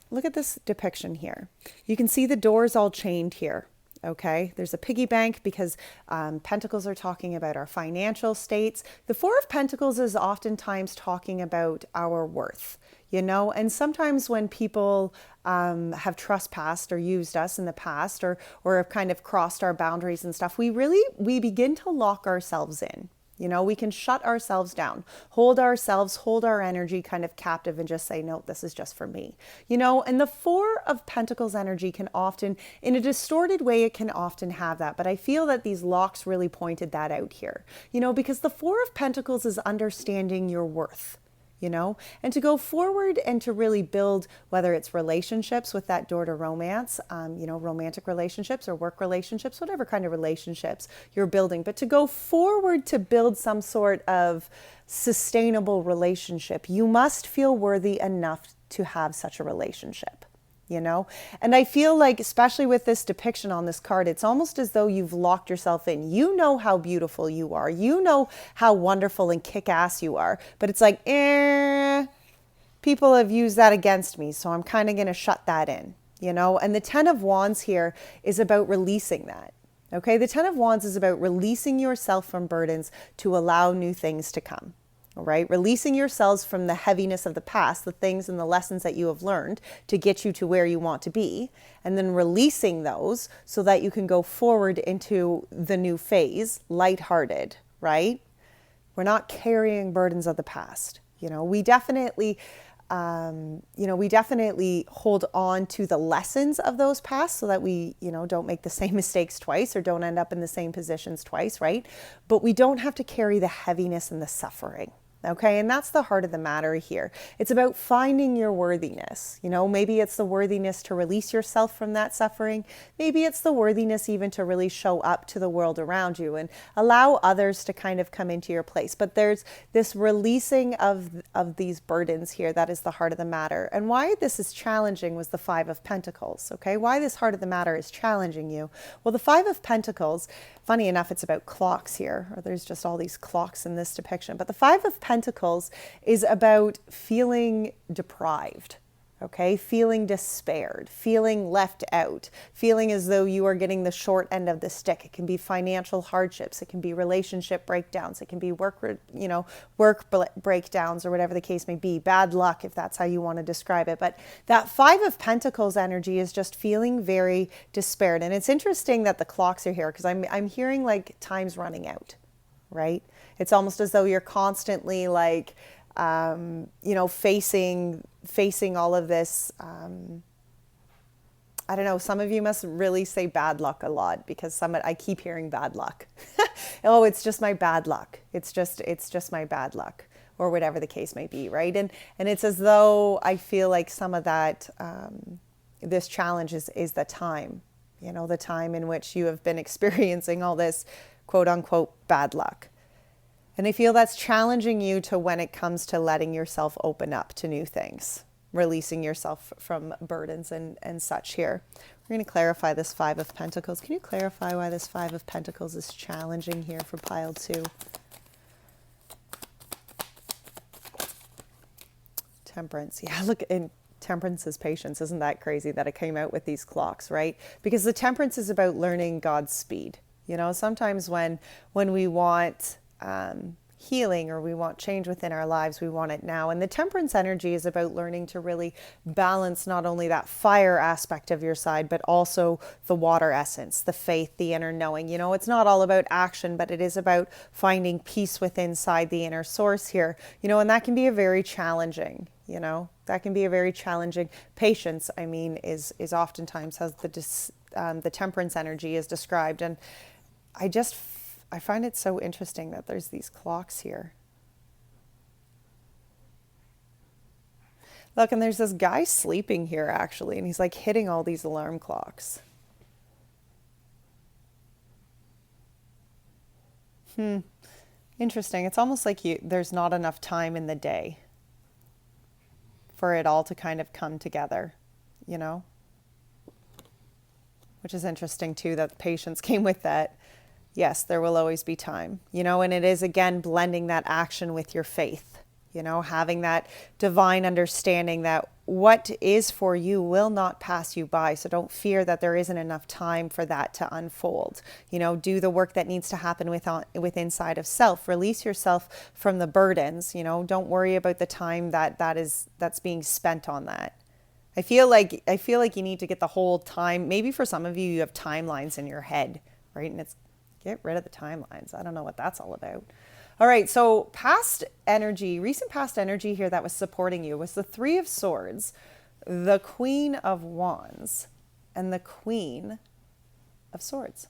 Look at this depiction here. You can see the doors all chained here, okay? There's a piggy bank because Pentacles are talking about our financial states. The 4 of Pentacles is oftentimes talking about our worth, and sometimes when people have trespassed or used us in the past or have kind of crossed our boundaries and stuff, we begin to lock ourselves in. We can shut ourselves down, hold our energy kind of captive and just say, no, this is just for me, and the 4 of Pentacles energy can often, in a distorted way, it can often have that. But I feel that these locks really pointed that out here, because the 4 of Pentacles is understanding your worth. And to go forward and to really build, whether it's relationships with that door to romance, romantic relationships or work relationships, whatever kind of relationships you're building, but to go forward to build some sort of sustainable relationship, you must feel worthy enough to have such a relationship. you know? And I feel like, especially with this depiction on this card, it's almost as though you've locked yourself in. You know how beautiful you are. You know how wonderful and kick-ass you are. But it's like, people have used that against me, so I'm kind of going to shut that in, you know? And the Ten of Wands here is about releasing that. Okay, the Ten of Wands is about releasing yourself from burdens to allow new things to come. All right, releasing yourselves from the heaviness of the past, the things and the lessons that you have learned to get you to where you want to be, and then releasing those so that you can go forward into the new phase, lighthearted, right? We're not carrying burdens of the past. You know, we definitely hold on to the lessons of those past so that we, don't make the same mistakes twice or don't end up in the same positions twice, right? But we don't have to carry the heaviness and the suffering. Okay, and that's the heart of the matter here. It's about finding your worthiness. Maybe it's the worthiness to release yourself from that suffering. Maybe it's the worthiness even to really show up to the world around you and allow others to kind of come into your place. But there's this releasing of these burdens here that is the heart of the matter. And why this is challenging was the Five of Pentacles, okay? Why this heart of the matter is challenging you. Well, the Five of Pentacles, funny enough, it's about clocks here, or there's just all these clocks in this depiction. But the Five of Pentacles is about feeling deprived, okay? Feeling despaired, feeling left out, feeling as though you are getting the short end of the stick. It can be financial hardships. It can be relationship breakdowns. It can be work breakdowns or whatever the case may be. Bad luck, if that's how you want to describe it. But that Five of Pentacles energy is just feeling very despaired. And it's interesting that the clocks are here because I'm hearing like time's running out, right? It's almost as though you're constantly like, facing all of this. I don't know. Some of you must really say bad luck a lot because I keep hearing bad luck. Oh, it's just my bad luck. It's just my bad luck, or whatever the case may be, right? And it's as though I feel like some of that, this challenge is the time, the time in which you have been experiencing all this quote unquote bad luck. And I feel that's challenging you to when it comes to letting yourself open up to new things, releasing yourself from burdens and such here. We're going to clarify this Five of Pentacles. Can you clarify why this Five of Pentacles is challenging here for pile 2? Temperance. Yeah, look, and Temperance is patience. Isn't that crazy that it came out with these clocks, right? Because the Temperance is about learning God's speed. Sometimes when we want healing or we want change within our lives, we want it now. And the Temperance energy is about learning to really balance not only that fire aspect of your side, but also the water essence, the faith, the inner knowing. It's not all about action, but it is about finding peace within inside the inner source here. And that can be a very challenging, that can be a very challenging. Patience, is oftentimes how the Temperance energy is described. And I find it so interesting that there's these clocks here. Look, and there's this guy sleeping here actually, and he's like hitting all these alarm clocks. Interesting. It's almost like there's not enough time in the day for it all to kind of come together, Which is interesting too, that patience came with that. Yes, there will always be time, and it is, again, blending that action with your faith, having that divine understanding that what is for you will not pass you by. So don't fear that there isn't enough time for that to unfold. Do the work that needs to happen with inside of self. Release yourself from the burdens, don't worry about the time that's being spent on that. I feel like you need to get the whole time. Maybe for some of you, you have timelines in your head, right? And it's get rid of the timelines. I don't know what that's all about. All right, so recent past energy here that was supporting you was the Three of Swords, the Queen of Wands, and the Queen of Swords.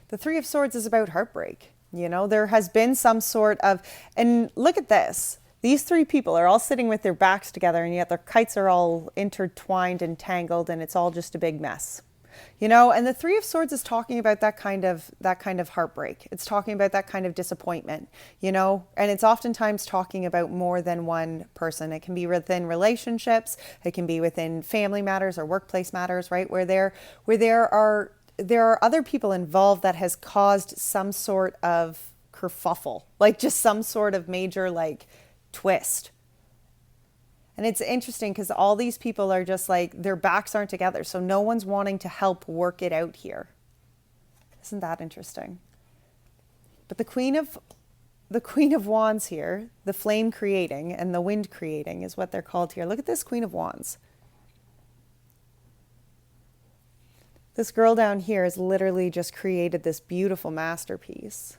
The Three of Swords is about heartbreak. There has been some sort of, and look at this. These three people are all sitting with their backs together, and yet their kites are all intertwined and tangled, and it's all just a big mess. You know, and the Three of Swords is talking about that kind of heartbreak. It's talking about that kind of disappointment, you know, and it's oftentimes talking about more than one person. It can be within relationships, it can be within family matters or workplace matters, right? Where there are other people involved that has caused some sort of kerfuffle, like just some sort of major like twist. And it's interesting because all these people are just like, their backs aren't together. So no one's wanting to help work it out here. Isn't that interesting? But the Queen of Wands here, the flame creating and the wind creating is what they're called here. Look at this Queen of Wands. This girl down here has literally just created this beautiful masterpiece.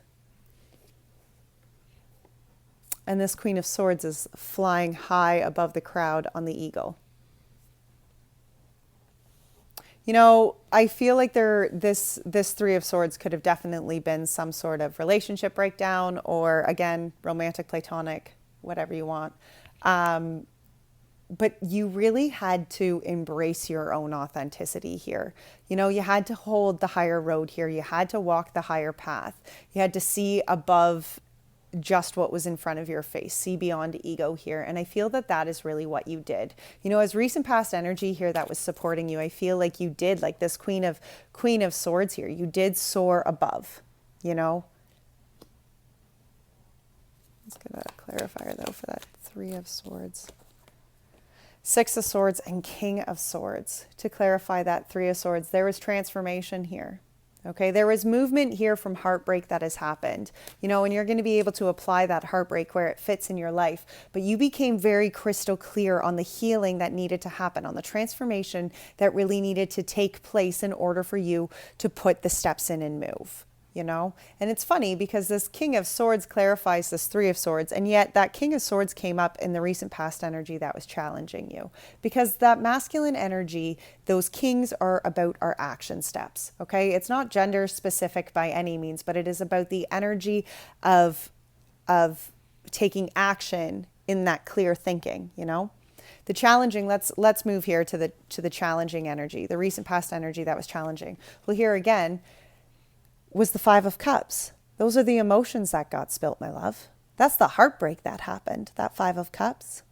And this Queen of Swords is flying high above the crowd on the eagle. You know, I feel like this Three of Swords could have definitely been some sort of relationship breakdown, or again, romantic, platonic, whatever you want. But you really had to embrace your own authenticity here. You know, you had to hold the higher road here. You had to walk the higher path. You had to see above just what was in front of your face, see beyond ego here. And I feel that that is really what you did. You know, as recent past energy here that was supporting you, I feel like you did, like this Queen of Swords here, you did soar above, you know. Let's get a clarifier though for that Three of Swords. Six of Swords and King of Swords. To clarify that Three of Swords, there was transformation here. Okay, there was movement here from heartbreak that has happened, you know, and you're going to be able to apply that heartbreak where it fits in your life. But you became very crystal clear on the healing that needed to happen, on the transformation that really needed to take place in order for you to put the steps in and move, you know. And it's funny because this King of Swords clarifies this Three of Swords, and yet that King of Swords came up in the recent past energy that was challenging you, because that masculine energy, those kings are about our action steps. Okay, it's not gender specific by any means, but it is about the energy of taking action in that clear thinking, you know. The challenging, let's move here to the challenging energy, the recent past energy that was challenging. Well, here again was the Five of Cups. Those are the emotions that got spilt, my love. That's the heartbreak that happened, that Five of Cups.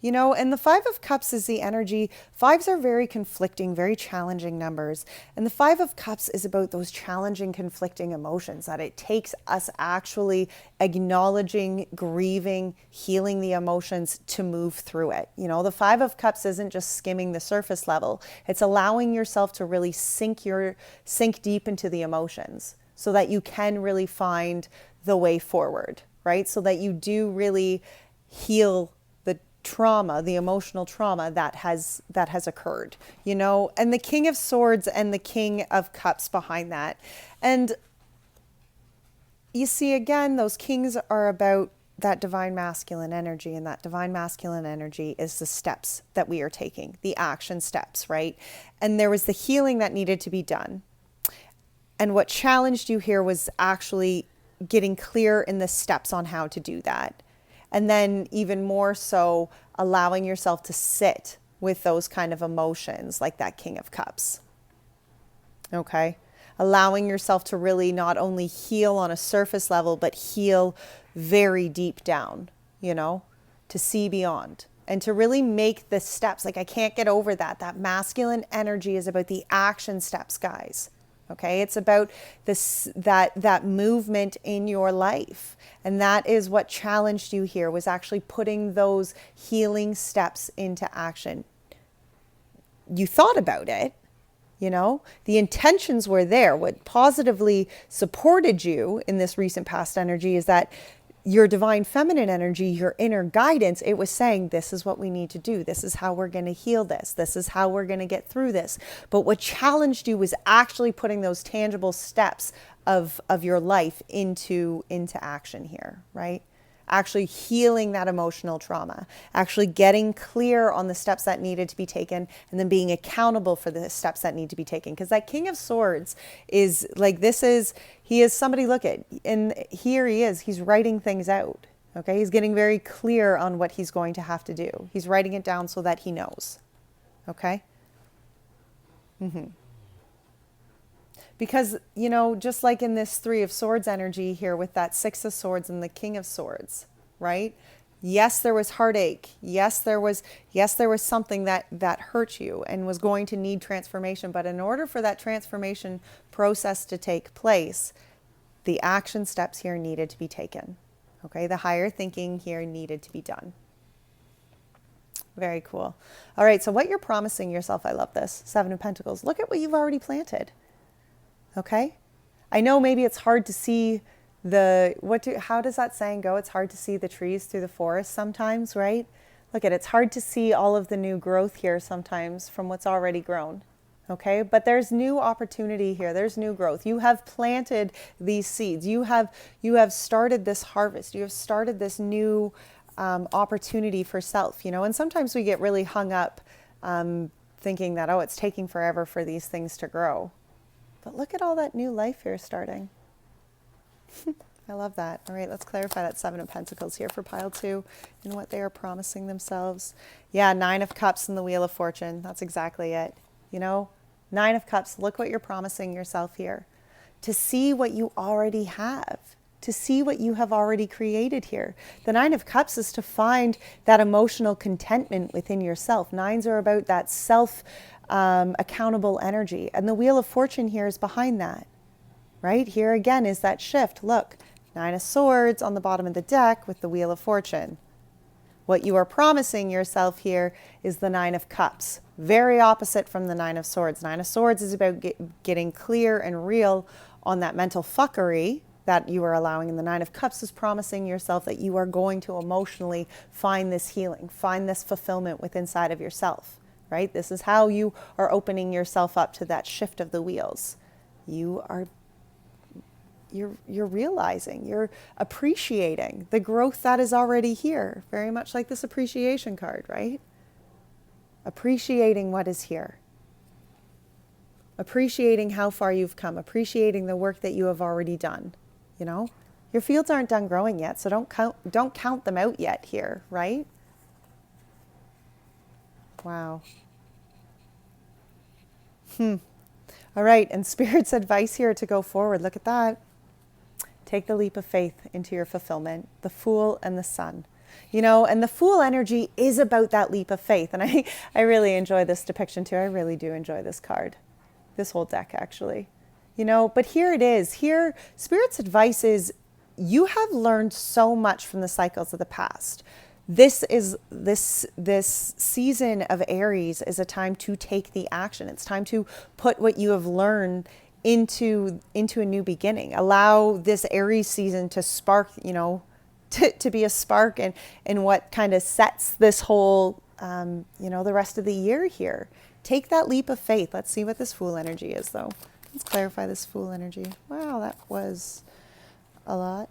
You know, and the Five of Cups is the energy. Fives are very conflicting, very challenging numbers. And the Five of Cups is about those challenging, conflicting emotions that it takes us actually acknowledging, grieving, healing the emotions to move through it. You know, the Five of Cups isn't just skimming the surface level. It's allowing yourself to really sink deep into the emotions so that you can really find the way forward, right? So that you do really heal the trauma, the emotional trauma that has occurred, you know. And the King of Swords and the King of Cups behind that. And you see, again, those kings are about that divine masculine energy, and that divine masculine energy is the steps that we are taking, the action steps, right? And there was the healing that needed to be done. And what challenged you here was actually getting clear in the steps on how to do that. And then even more so, allowing yourself to sit with those kind of emotions like that King of Cups. Okay? Allowing yourself to really not only heal on a surface level, but heal very deep down, you know, to see beyond and to really make the steps. Like, I can't get over that. That masculine energy is about the action steps, guys. Okay, it's about this that movement in your life. And that is what challenged you here, was actually putting those healing steps into action. You thought about it, you know, the intentions were there. What positively supported you in this recent past energy is that your divine feminine energy, your inner guidance, it was saying, this is what we need to do. This is how we're going to heal this. This is how we're going to get through this. But what challenged you was actually putting those tangible steps of your life into action here, right? Actually healing that emotional trauma, actually getting clear on the steps that needed to be taken, and then being accountable for the steps that need to be taken. Because that King of Swords is like, he is somebody, look at, and here he is, he's writing things out. Okay, he's getting very clear on what he's going to have to do. He's writing it down so that he knows. Okay. Because, you know, just like in this Three of Swords energy here with that Six of Swords and the King of Swords, right? Yes, there was heartache. Yes, there was something that hurt you and was going to need transformation. But in order for that transformation process to take place, the action steps here needed to be taken. Okay, the higher thinking here needed to be done. Very cool. All right, so what you're promising yourself, I love this. Seven of Pentacles. Look at what you've already planted. Okay? I know maybe it's hard to see how does that saying go? It's hard to see the trees through the forest sometimes, right? Look at it, it's hard to see all of the new growth here sometimes from what's already grown. Okay, but there's new opportunity here. There's new growth. You have planted these seeds. You have started this harvest. You have started this new opportunity for self, you know, and sometimes we get really hung up thinking that, oh, it's taking forever for these things to grow. But look at all that new life here starting. I love that. All right, let's clarify that Seven of Pentacles here for pile 2 and what they are promising themselves. Yeah, Nine of Cups and the Wheel of Fortune. That's exactly it. You know, Nine of Cups, look what you're promising yourself here. To see what you already have. To see what you have already created here. The Nine of Cups is to find that emotional contentment within yourself. Nines are about that self accountable energy. And the Wheel of Fortune here is behind that. Right? Here again is that shift. Look, Nine of Swords on the bottom of the deck with the Wheel of Fortune. What you are promising yourself here is the Nine of Cups. Very opposite from the Nine of Swords. Nine of Swords is about getting clear and real on that mental fuckery that you are allowing. And the Nine of Cups is promising yourself that you are going to emotionally find this healing, find this fulfillment within inside of yourself, right? This is how you are opening yourself up to that shift of the wheels. You're realizing, you're appreciating the growth that is already here. Very much like this appreciation card, right? Appreciating what is here. Appreciating how far you've come. Appreciating the work that you have already done. You know, your fields aren't done growing yet, so don't count them out yet here, right? Wow. All right, and Spirit's advice here to go forward. Look at that. Take the leap of faith into your fulfillment. The Fool and the Sun. You know, and the Fool energy is about that leap of faith. And I really enjoy this depiction too. I really do enjoy this card. This whole deck, actually. You know, but here it is. Here, Spirit's advice is you have learned so much from the cycles of the past. This season of Aries is a time to take the action. It's time to put what you have learned into a new beginning. Allow this Aries season to spark, you know, to be a spark and what kind of sets this whole, you know, the rest of the year here. Take that leap of faith. Let's see what this Fool energy is, though. Let's clarify this Fool energy. Wow, that was a lot.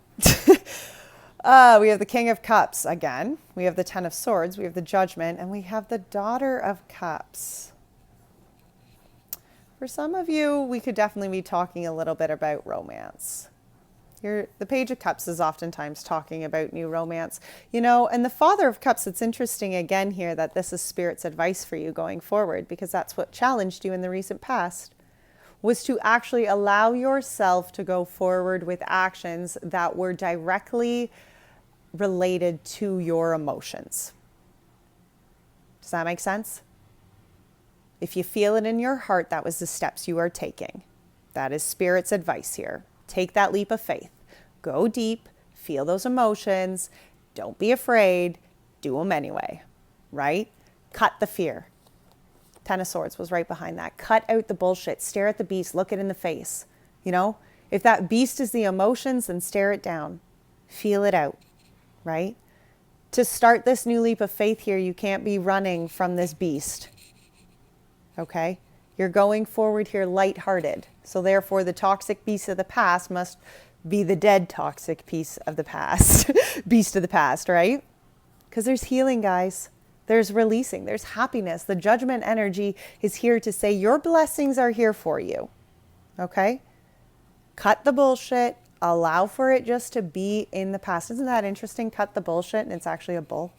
We have the King of Cups again. We have the Ten of Swords. We have the Judgment. And we have the Daughter of Cups. For some of you, we could definitely be talking a little bit about romance. The Page of Cups is oftentimes talking about new romance. You know, and the Father of Cups, it's interesting again here that this is Spirit's advice for you going forward, because that's what challenged you in the recent past, was to actually allow yourself to go forward with actions that were directly related to your emotions. Does that make sense? If you feel it in your heart, that was the steps you are taking. That is Spirit's advice here. Take that leap of faith. Go deep, feel those emotions. Don't be afraid. Do them anyway, right? Cut the fear. Ten of Swords was right behind that. Cut out the bullshit. Stare at the beast. Look it in the face. You know, if that beast is the emotions, then stare it down. Feel it out, right? To start this new leap of faith here, you can't be running from this beast. Okay? You're going forward here lighthearted. So therefore, the toxic beast of the past must be the dead toxic piece of the past. Beast of the past, right? Because there's healing, guys. There's releasing. There's happiness. The Judgment energy is here to say your blessings are here for you. Okay? Cut the bullshit. Allow for it just to be in the past. Isn't that interesting? Cut the bullshit and it's actually a bull.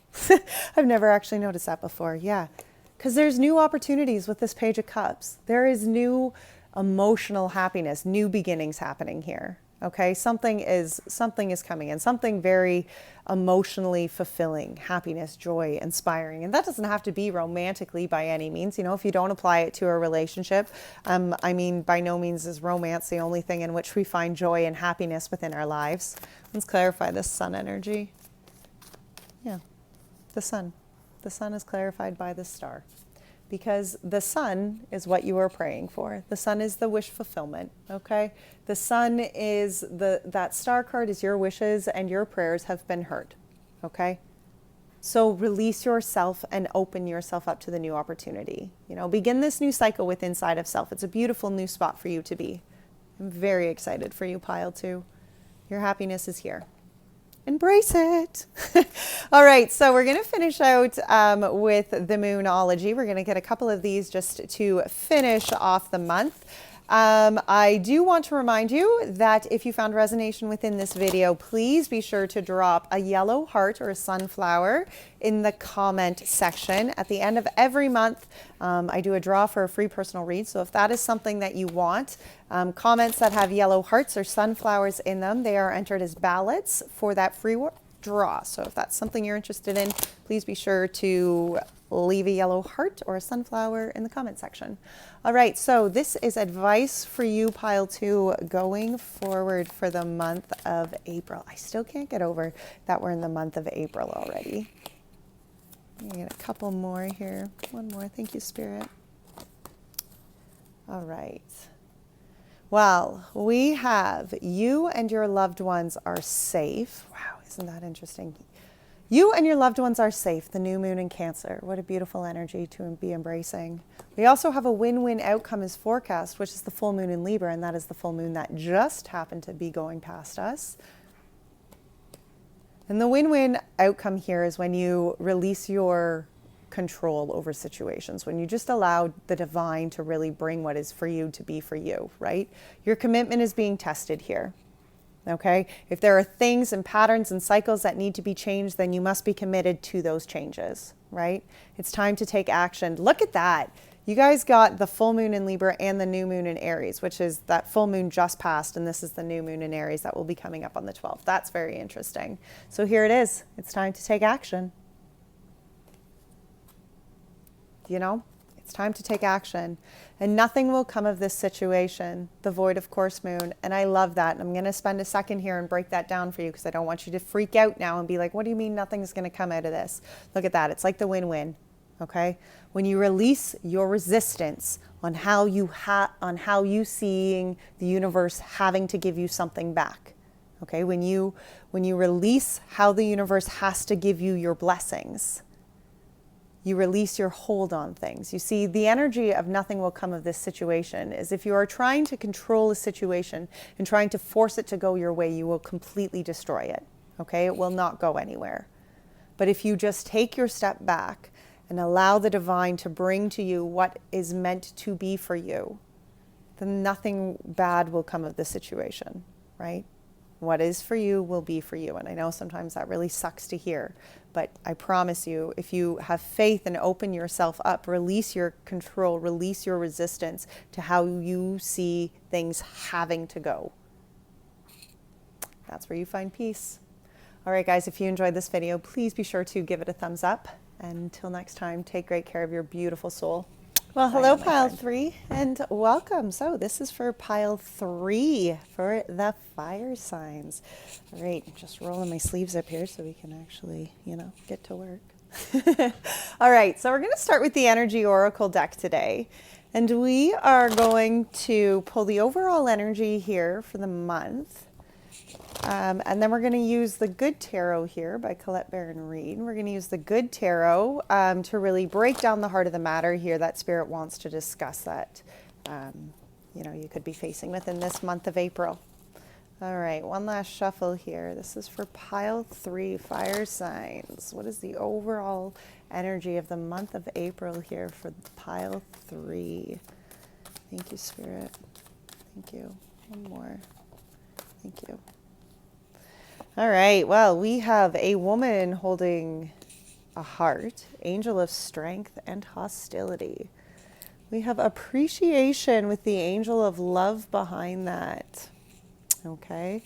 I've never actually noticed that before. Yeah. Because there's new opportunities with this Page of Cups. There is new emotional happiness, new beginnings happening here. Okay, something is coming in, something very emotionally fulfilling, happiness, joy, inspiring. And that doesn't have to be romantically by any means. You know, if you don't apply it to a relationship, I mean, by no means is romance the only thing in which we find joy and happiness within our lives. Let's clarify this sun energy. Yeah, the sun. The sun is clarified by the star. Because the sun is what you are praying for. The sun is the wish fulfillment, okay? The sun is that star card is your wishes and your prayers have been heard, okay? So release yourself and open yourself up to the new opportunity. You know, begin this new cycle with inside of self. It's a beautiful new spot for you to be. I'm very excited for you, Pile 2. Your happiness is here. Embrace it. All right, so we're going to finish out with the Moonology. We're going to get a couple of these just to finish off the month. I do want to remind you that if you found resonation within this video, please be sure to drop a yellow heart or a sunflower in the comment section. At the end of every month, I do a draw for a free personal read. So if that is something that you want, comments that have yellow hearts or sunflowers in them, they are entered as ballots for that free draw. So if that's something you're interested in, please be sure to leave a yellow heart or a sunflower in the comment section. All right, so this is advice for you, Pile 2, going forward for the month of April. I still can't get over that we're in the month of April already. I'm gonna get a couple more here. One more, thank you, Spirit. All right. Well, we have you and your loved ones are safe. Wow, isn't that interesting? You and your loved ones are safe. The new moon in Cancer. What a beautiful energy to be embracing. We also have a win-win outcome as forecast, which is the full moon in Libra, and that is the full moon that just happened to be going past us. And the win-win outcome here is when you release your control over situations, when you just allow the divine to really bring what is for you to be for you, right? Your commitment is being tested here. Okay, if there are things and patterns and cycles that need to be changed, then you must be committed to those changes, right? It's time to take action. Look at that. You guys got the full moon in Libra and the new moon in Aries, which is that full moon just passed, and this is the new moon in Aries that will be coming up on the 12th. That's very interesting. So here it is. It's time to take action. You know? It's time to take action, and nothing will come of this situation, the void of course moon. And I love that. And I'm going to spend a second here and break that down for you because I don't want you to freak out now and be like, what do you mean nothing's going to come out of this? Look at that. It's like the win-win. Okay. When you release your resistance on how you seeing the universe having to give you something back. Okay. When you release how the universe has to give you your blessings, you release your hold on things. You see, the energy of nothing will come of this situation is if you are trying to control a situation and trying to force it to go your way, you will completely destroy it. Okay? It will not go anywhere. But if you just take your step back and allow the divine to bring to you what is meant to be for you, then nothing bad will come of the situation, right? What is for you will be for you. And I know sometimes that really sucks to hear, but I promise you, if you have faith and open yourself up, release your control, release your resistance to how you see things having to go. That's where you find peace. All right, guys, if you enjoyed this video, please be sure to give it a thumbs up. And until next time, take great care of your beautiful soul. Well, hello, Pile 3, and welcome. So this is for Pile 3 for the fire signs. All right, just rolling my sleeves up here so we can actually, get to work. All right, so we're going to start with the Energy Oracle deck today. And we are going to pull the overall energy here for the month. And then we're going to use the Good Tarot here by Colette Baron-Reid. We're going to use the Good Tarot to really break down the heart of the matter here that Spirit wants to discuss that, you could be facing within this month of April. All right, one last shuffle here. This is for Pile 3, fire signs. What is the overall energy of the month of April here for Pile 3? Thank you, Spirit. Thank you. One more. Thank you. All right, well, we have a woman holding a heart, angel of strength and hostility. We have appreciation with the angel of love behind that. Okay.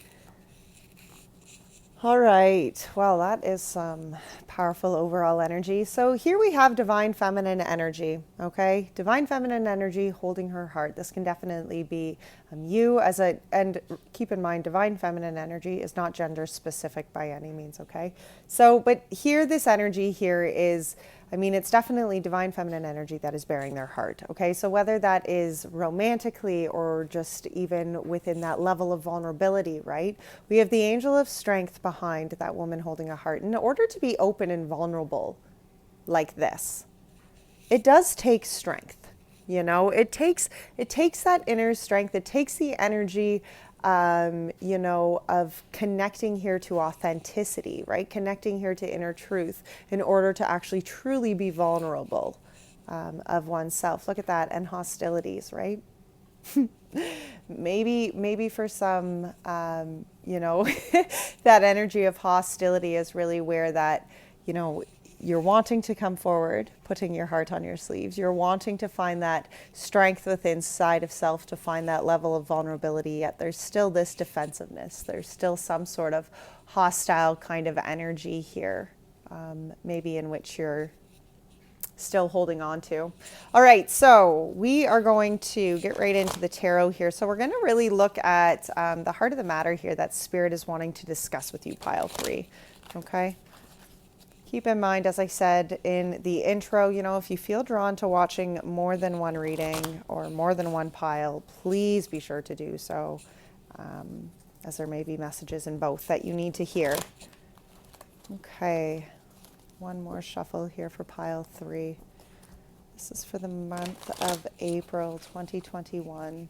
All right. Well, that is some powerful overall energy. So here we have divine feminine energy. Okay. Divine feminine energy holding her heart. This can definitely be you as a, and keep in mind, divine feminine energy is not gender specific by any means. Okay. So, but here, this energy here is, I mean, it's definitely divine feminine energy that is bearing their heart. Okay. So whether that is romantically or just even within that level of vulnerability, right? We have the angel of strength behind that woman holding a heart. In order to be open and vulnerable like this, it does take strength. You know, it takes that inner strength. It takes the energy, you know, of connecting here to authenticity, right? Connecting here to inner truth in order to actually truly be vulnerable of oneself. Look at that. And hostilities, right? maybe for some, you know, that energy of hostility is really where that, you know, you're wanting to come forward, putting your heart on your sleeves. You're wanting to find that strength within side of self, to find that level of vulnerability, yet there's still this defensiveness. There's still some sort of hostile kind of energy here, maybe in which you're still holding on to. All right, so we are going to get right into the tarot here. So we're going to really look at the heart of the matter here that Spirit is wanting to discuss with you, pile 3. Okay. Keep in mind, as I said in the intro, you know, if you feel drawn to watching more than one reading or more than one pile, please be sure to do so, as there may be messages in both that you need to hear. Okay, one more shuffle here for pile 3. This is for the month of April 2021.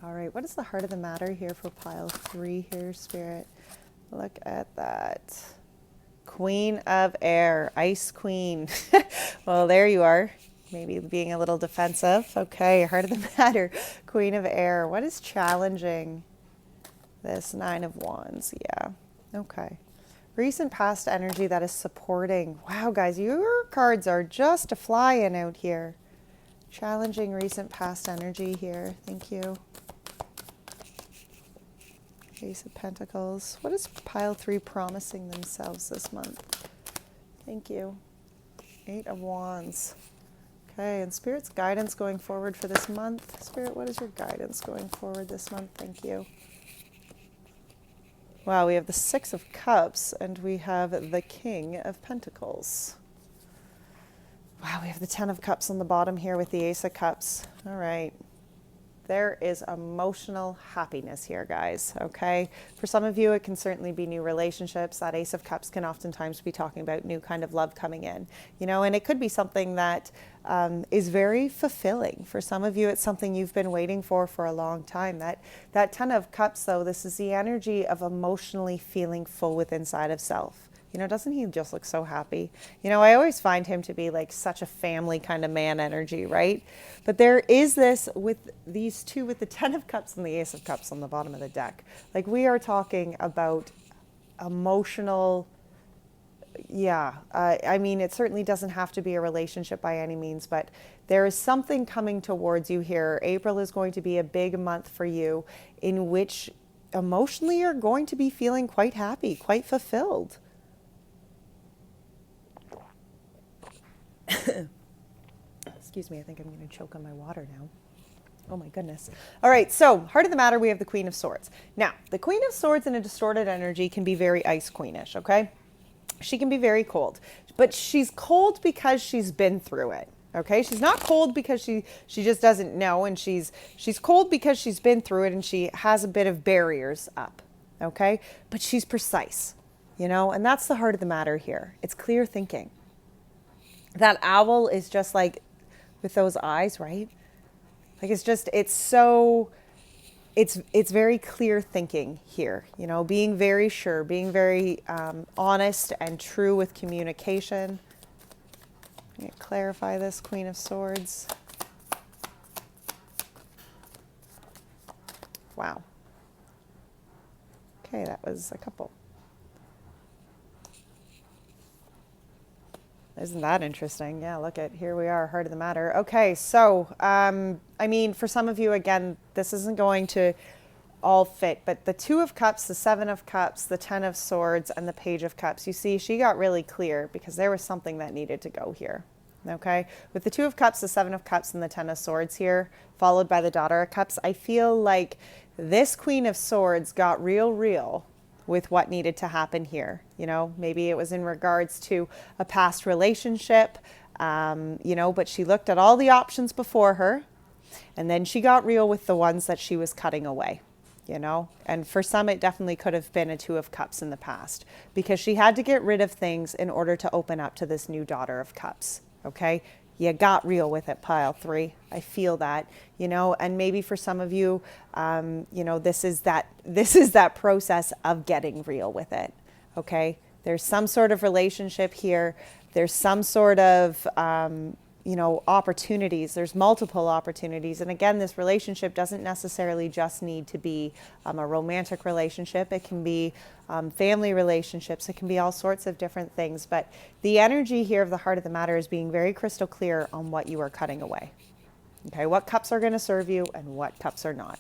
All right, what is the heart of the matter here for pile 3 here, Spirit? Look at that. Queen of Air, Ice Queen. Well, there you are. Maybe being a little defensive. Okay, heart of the matter, Queen of Air. What is challenging this 9 of Wands? Yeah, okay. Recent past energy that is supporting. Wow, guys, your cards are just flying out here. Challenging recent past energy here. Thank you. Ace of Pentacles. What is pile 3 promising themselves this month? Thank you. 8 of Wands. Okay, and Spirit's guidance going forward for this month. Spirit, what is your guidance going forward this month? Thank you. Wow, we have the 6 of Cups and we have the King of Pentacles. Wow, we have the 10 of Cups on the bottom here with the Ace of Cups. All right. There is emotional happiness here, guys, okay? For some of you, it can certainly be new relationships. That Ace of Cups can oftentimes be talking about new kind of love coming in, you know, and it could be something that is very fulfilling. For some of you, it's something you've been waiting for a long time. That 10 of Cups, though, this is the energy of emotionally feeling full with inside of self. You know, doesn't he just look so happy? You know, I always find him to be like such a family kind of man energy, right? But there is this with these two, with the 10 of Cups and the Ace of Cups on the bottom of the deck. Like, we are talking about emotional, yeah. I mean, it certainly doesn't have to be a relationship by any means, but there is something coming towards you here. April is going to be a big month for you in which emotionally you're going to be feeling quite happy, quite fulfilled. Excuse me, I think I'm going to choke on my water now. Oh my goodness. All right, so heart of the matter, we have the Queen of Swords. Now, the Queen of Swords in a distorted energy can be very ice queenish, okay? She can be very cold, but she's cold because she's been through it, okay? She's not cold because she just doesn't know, and she's cold because she's been through it and she has a bit of barriers up, okay? But she's precise, you know, and that's the heart of the matter here. It's clear thinking. That owl is just like with those eyes, right? Like, it's very clear thinking here, you know, being very sure, being very honest and true with communication. Let me clarify this, Queen of Swords. Wow. Okay, that was a couple. Isn't that interesting? Yeah, look at, here we are, heart of the matter. Okay, so, I mean, for some of you, again, this isn't going to all fit, but the Two of Cups, the Seven of Cups, the Ten of Swords, and the Page of Cups, you see, she got really clear because there was something that needed to go here. Okay, with the Two of Cups, the Seven of Cups, and the Ten of Swords here, followed by the Daughter of Cups, I feel like this Queen of Swords got real with what needed to happen here. You know, maybe it was in regards to a past relationship, you know, but she looked at all the options before her, and then she got real with the ones that she was cutting away. You know, and for some, it definitely could have been a Two of Cups in the past because she had to get rid of things in order to open up to this new Daughter of Cups. Okay, you got real with it, pile 3. I feel that, you know, and maybe for some of you, you know, this is that process of getting real with it. Okay, there's some sort of relationship here. There's some sort of, you know, opportunities. There's multiple opportunities. And again, this relationship doesn't necessarily just need to be a romantic relationship. It can be family relationships. It can be all sorts of different things. But the energy here of the heart of the matter is being very crystal clear on what you are cutting away. Okay, what cups are going to serve you and what cups are not.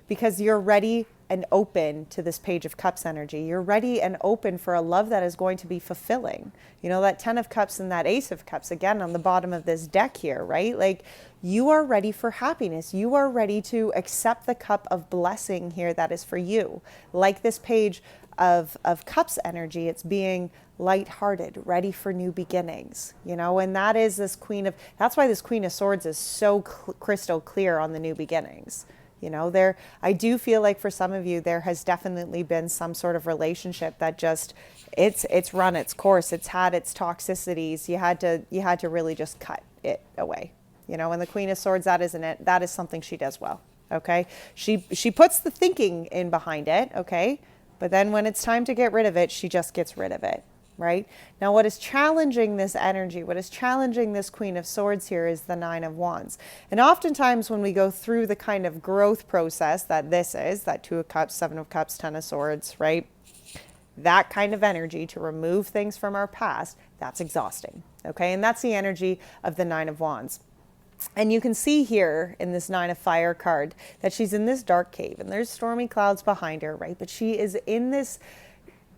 Because you're ready and open to this Page of Cups energy. You're ready and open for a love that is going to be fulfilling. You know, that Ten of Cups and that Ace of Cups, again, on the bottom of this deck here, right? Like, you are ready for happiness. You are ready to accept the cup of blessing here that is for you. Like this Page of Cups energy, it's being lighthearted, ready for new beginnings, you know, and that is this that's why this Queen of Swords is so crystal clear on the new beginnings. You know, I do feel like for some of you, there has definitely been some sort of relationship that just, it's run its course. It's had its toxicities. You had to really just cut it away. You know, and the Queen of Swords, that is something she does well. Okay. She puts the thinking in behind it. Okay. But then when it's time to get rid of it, she just gets rid of it. Right? Now, what is challenging this energy, what is challenging this Queen of Swords here is the Nine of Wands. And oftentimes when we go through the kind of growth process that this is, that Two of Cups, Seven of Cups, Ten of Swords, right? That kind of energy to remove things from our past, that's exhausting. Okay? And that's the energy of the Nine of Wands. And you can see here in this Nine of Fire card that she's in this dark cave and there's stormy clouds behind her, right? But she is in this,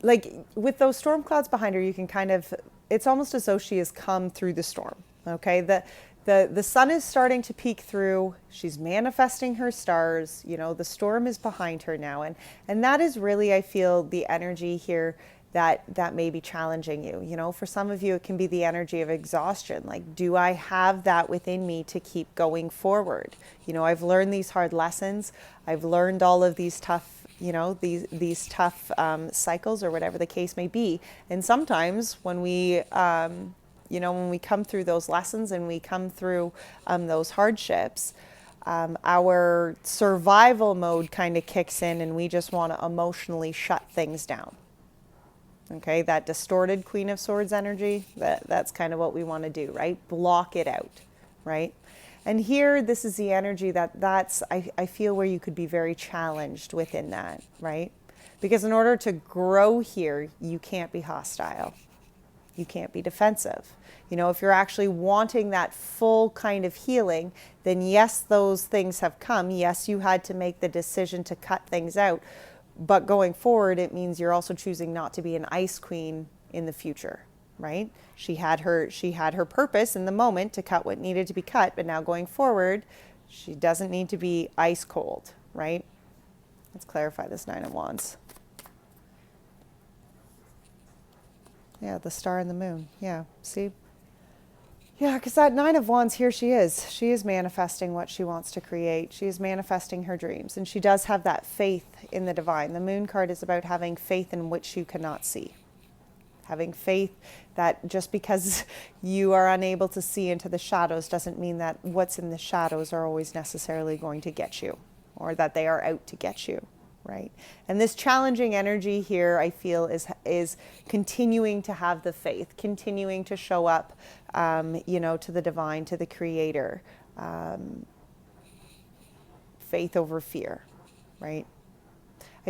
like, with those storm clouds behind her, you can kind of, it's almost as though she has come through the storm. Okay, the sun is starting to peek through. She's manifesting her stars. You know, the storm is behind her now, and that is really, I feel, the energy here that may be challenging you. You know, for some of you, it can be the energy of exhaustion. Like, do I have that within me to keep going forward? You know, I've learned these hard lessons. I've learned all of these tough, you know, these tough cycles or whatever the case may be. And sometimes when we, you know, when we come through those lessons and we come through those hardships, our survival mode kind of kicks in and we just want to emotionally shut things down. Okay, that distorted Queen of Swords energy, that's kind of what we want to do, right? Block it out, right? And here, this is the energy I feel where you could be very challenged within that, right? Because in order to grow here, you can't be hostile. You can't be defensive. You know, if you're actually wanting that full kind of healing, then yes, those things have come. Yes, you had to make the decision to cut things out. But going forward, it means you're also choosing not to be an ice queen in the future, right? She had her purpose in the moment to cut what needed to be cut, but now going forward, she doesn't need to be ice cold, right? Let's clarify this Nine of Wands. Yeah, the star and the moon. Yeah, see? Yeah, because that Nine of Wands, here she is. She is manifesting what she wants to create. She is manifesting her dreams. And she does have that faith in the divine. The moon card is about having faith in which you cannot see. Having faith that just because you are unable to see into the shadows doesn't mean that what's in the shadows are always necessarily going to get you or that they are out to get you. Right? And this challenging energy here, I feel, is continuing to have the faith, continuing to show up, you know, to the divine, to the creator. Faith over fear, right?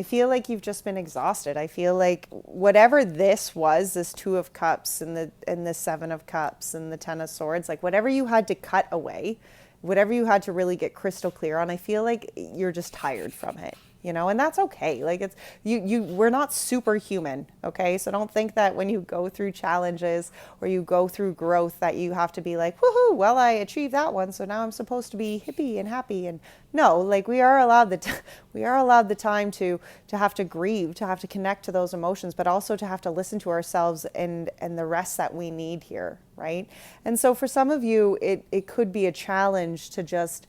I feel like you've just been exhausted. I feel like whatever this was, this Two of Cups and the Seven of Cups and the Ten of Swords, like whatever you had to cut away, whatever you had to really get crystal clear on, I feel like you're just tired from it. You know, and that's okay. Like it's we're not superhuman, okay? So don't think that when you go through challenges or you go through growth that you have to be like, woohoo, well, I achieved that one, so now I'm supposed to be hippie and happy. And no, like we are allowed the time to have to grieve, to have to connect to those emotions, but also to have to listen to ourselves and the rest that we need here, right? And so for some of you, it could be a challenge to just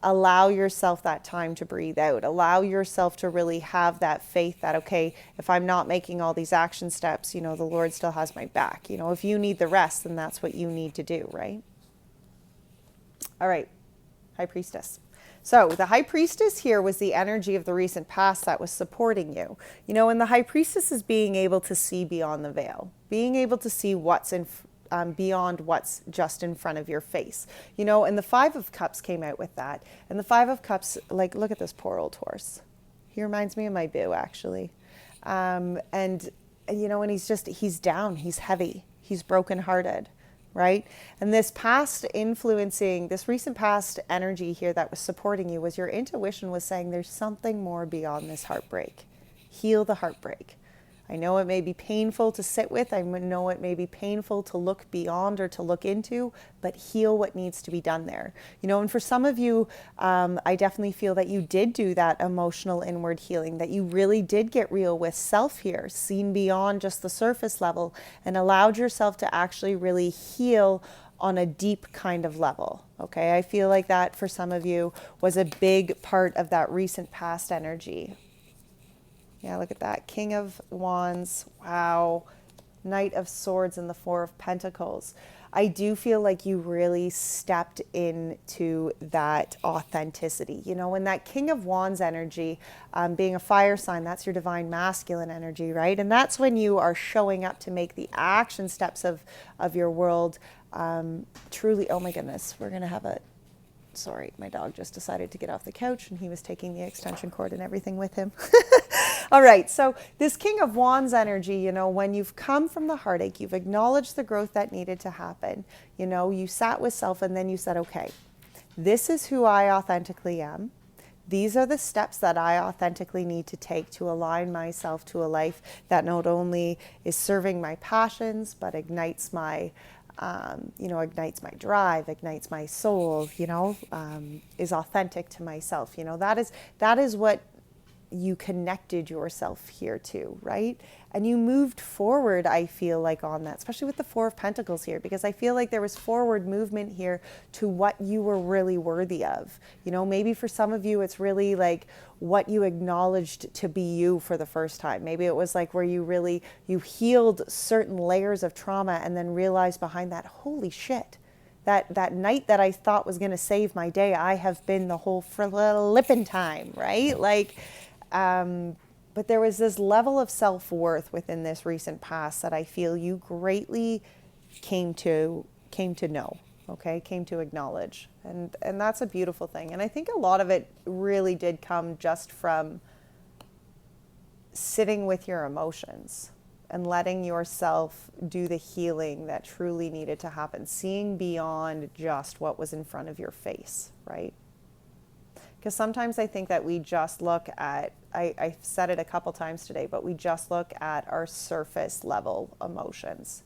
allow yourself that time to breathe out. Allow yourself to really have that faith that, okay, if I'm not making all these action steps, you know, the Lord still has my back. You know, if you need the rest, then that's what you need to do, right? All right, High Priestess. So the High Priestess here was the energy of the recent past that was supporting you. You know, and the High Priestess is being able to see beyond the veil, being able to see what's beyond what's just in front of your face, you know, and the Five of Cups came out with that. And the Five of Cups, like, look at this poor old horse. He reminds me of my boo, actually. And you know, and he's down, he's heavy, he's brokenhearted, right? And this recent past energy here that was supporting you was your intuition was saying there's something more beyond this heartbreak. Heal the heartbreak. I know it may be painful to sit with. I know it may be painful to look beyond or to look into, but heal what needs to be done there. You know, and for some of you, I definitely feel that you did do that emotional inward healing, that you really did get real with self here, seen beyond just the surface level, and allowed yourself to actually really heal on a deep kind of level. Okay, I feel like that for some of you was a big part of that recent past energy. Yeah, look at that. King of Wands. Wow. Knight of Swords and the Four of Pentacles. I do feel like you really stepped into that authenticity. You know, when that King of Wands energy, being a fire sign, that's your divine masculine energy, right? And that's when you are showing up to make the action steps of your world truly. Oh my goodness, we're going to have a... Sorry, my dog just decided to get off the couch and he was taking the extension cord and everything with him. All right, so this King of Wands energy, you know, when you've come from the heartache, you've acknowledged the growth that needed to happen. You know, you sat with self and then you said, okay, this is who I authentically am. These are the steps that I authentically need to take to align myself to a life that not only is serving my passions, but ignites my ignites my drive, ignites my soul, you know, is authentic to myself. You know, that is what you connected yourself here to, right? And you moved forward, I feel like, on that, especially with the Four of Pentacles here, because I feel like there was forward movement here to what you were really worthy of. You know, maybe for some of you, it's really like what you acknowledged to be you for the first time. Maybe it was like where you healed certain layers of trauma and then realized behind that, holy shit, that night that I thought was going to save my day, I have been the whole flippin' time, right? Like, but there was this level of self-worth within this recent past that I feel you greatly came to know, okay, came to acknowledge. And that's a beautiful thing. And I think a lot of it really did come just from sitting with your emotions and letting yourself do the healing that truly needed to happen, seeing beyond just what was in front of your face, right? Because sometimes I think that we just look at, I've said it a couple times today, but we just look at our surface level emotions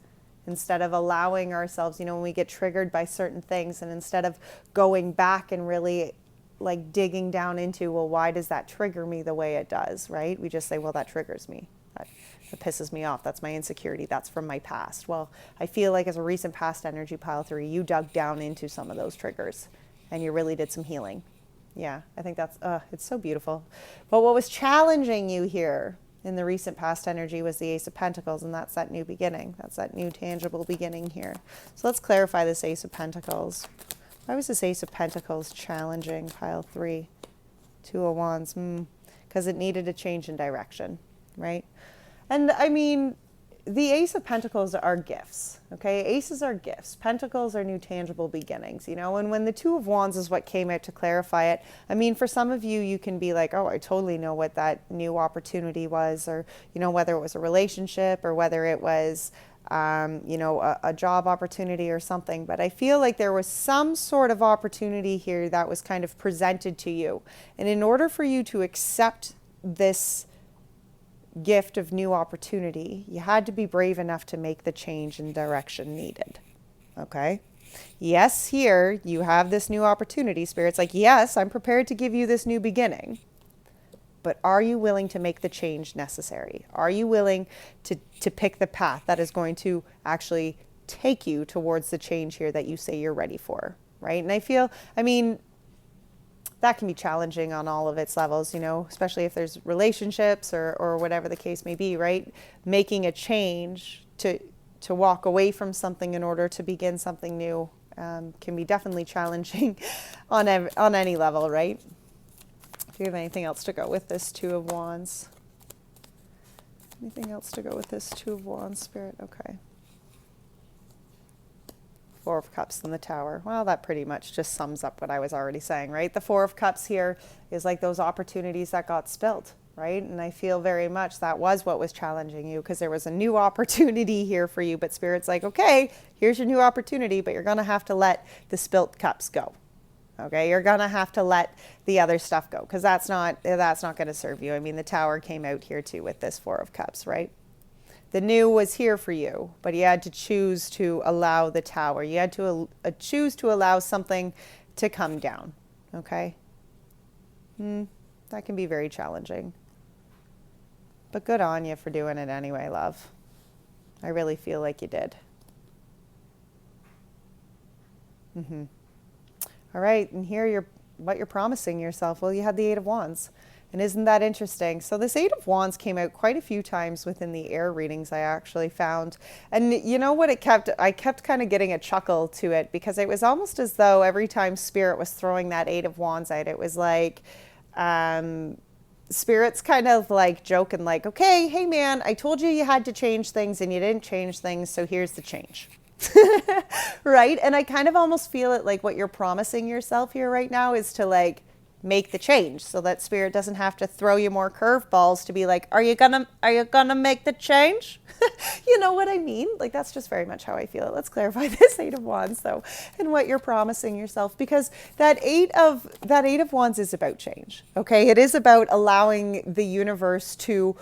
instead of allowing ourselves, you know, when we get triggered by certain things, and instead of going back and really like digging down into, well, why does that trigger me the way it does, right? We just say, well, that triggers me. That pisses me off. That's my insecurity. That's from my past. Well, I feel like as a recent past energy pile 3, you dug down into some of those triggers and you really did some healing. Yeah, I think that's, it's so beautiful. But what was challenging you here in the recent past energy was the Ace of Pentacles, and that's that new beginning. That's that new tangible beginning here. So let's clarify this Ace of Pentacles. Why was this Ace of Pentacles challenging pile 3? Two of Wands, because it needed a change in direction, right? And I mean, the Ace of Pentacles are gifts, okay? Aces are gifts. Pentacles are new tangible beginnings, you know? And when the Two of Wands is what came out to clarify it, I mean, for some of you, you can be like, oh, I totally know what that new opportunity was, or, you know, whether it was a relationship or whether it was, you know, a job opportunity or something. But I feel like there was some sort of opportunity here that was kind of presented to you. And in order for you to accept this gift of new opportunity, you had to be brave enough to make the change and direction needed. Okay? Yes, here you have this new opportunity. Spirit's like, yes, I'm prepared to give you this new beginning. But are you willing to make the change necessary? Are you willing to pick the path that is going to actually take you towards the change here that you say you're ready for? Right? And I feel, I mean, that can be challenging on all of its levels, you know, especially if there's relationships or whatever the case may be, right? Making a change to walk away from something in order to begin something new can be definitely challenging on any level, right? Do you have anything else to go with this Two of Wands? Anything else to go with this Two of Wands, Spirit? Okay. Four of Cups and the Tower. Well, that pretty much just sums up what I was already saying, right? The Four of Cups here is like those opportunities that got spilled, right? And I feel very much that was what was challenging you, because there was a new opportunity here for you, but Spirit's like, okay, here's your new opportunity, but you're going to have to let the spilt cups go. Okay, you're going to have to let the other stuff go, because that's not going to serve you. I mean, the Tower came out here too with this Four of Cups, right? The new was here for you, but you had to choose to allow the Tower. You had to choose to allow something to come down, okay? That can be very challenging. But good on you for doing it anyway, love. I really feel like you did. All right, and here what you're promising yourself. Well, you had the Eight of Wands. And isn't that interesting? So this Eight of Wands came out quite a few times within the air readings I actually found. And you know what I kept kind of getting a chuckle to it, because it was almost as though every time Spirit was throwing that Eight of Wands out, it was like, Spirit's kind of like joking, like, okay, hey man, I told you you had to change things and you didn't change things, so here's the change. Right? And I kind of almost feel it like what you're promising yourself here right now is to like make the change, so that Spirit doesn't have to throw you more curveballs to be like, are you gonna make the change? You know what I mean? Like, that's just very much how I feel it. Let's clarify this Eight of Wands though, and what you're promising yourself, because that eight of Wands is about change. Okay, it is about allowing the universe to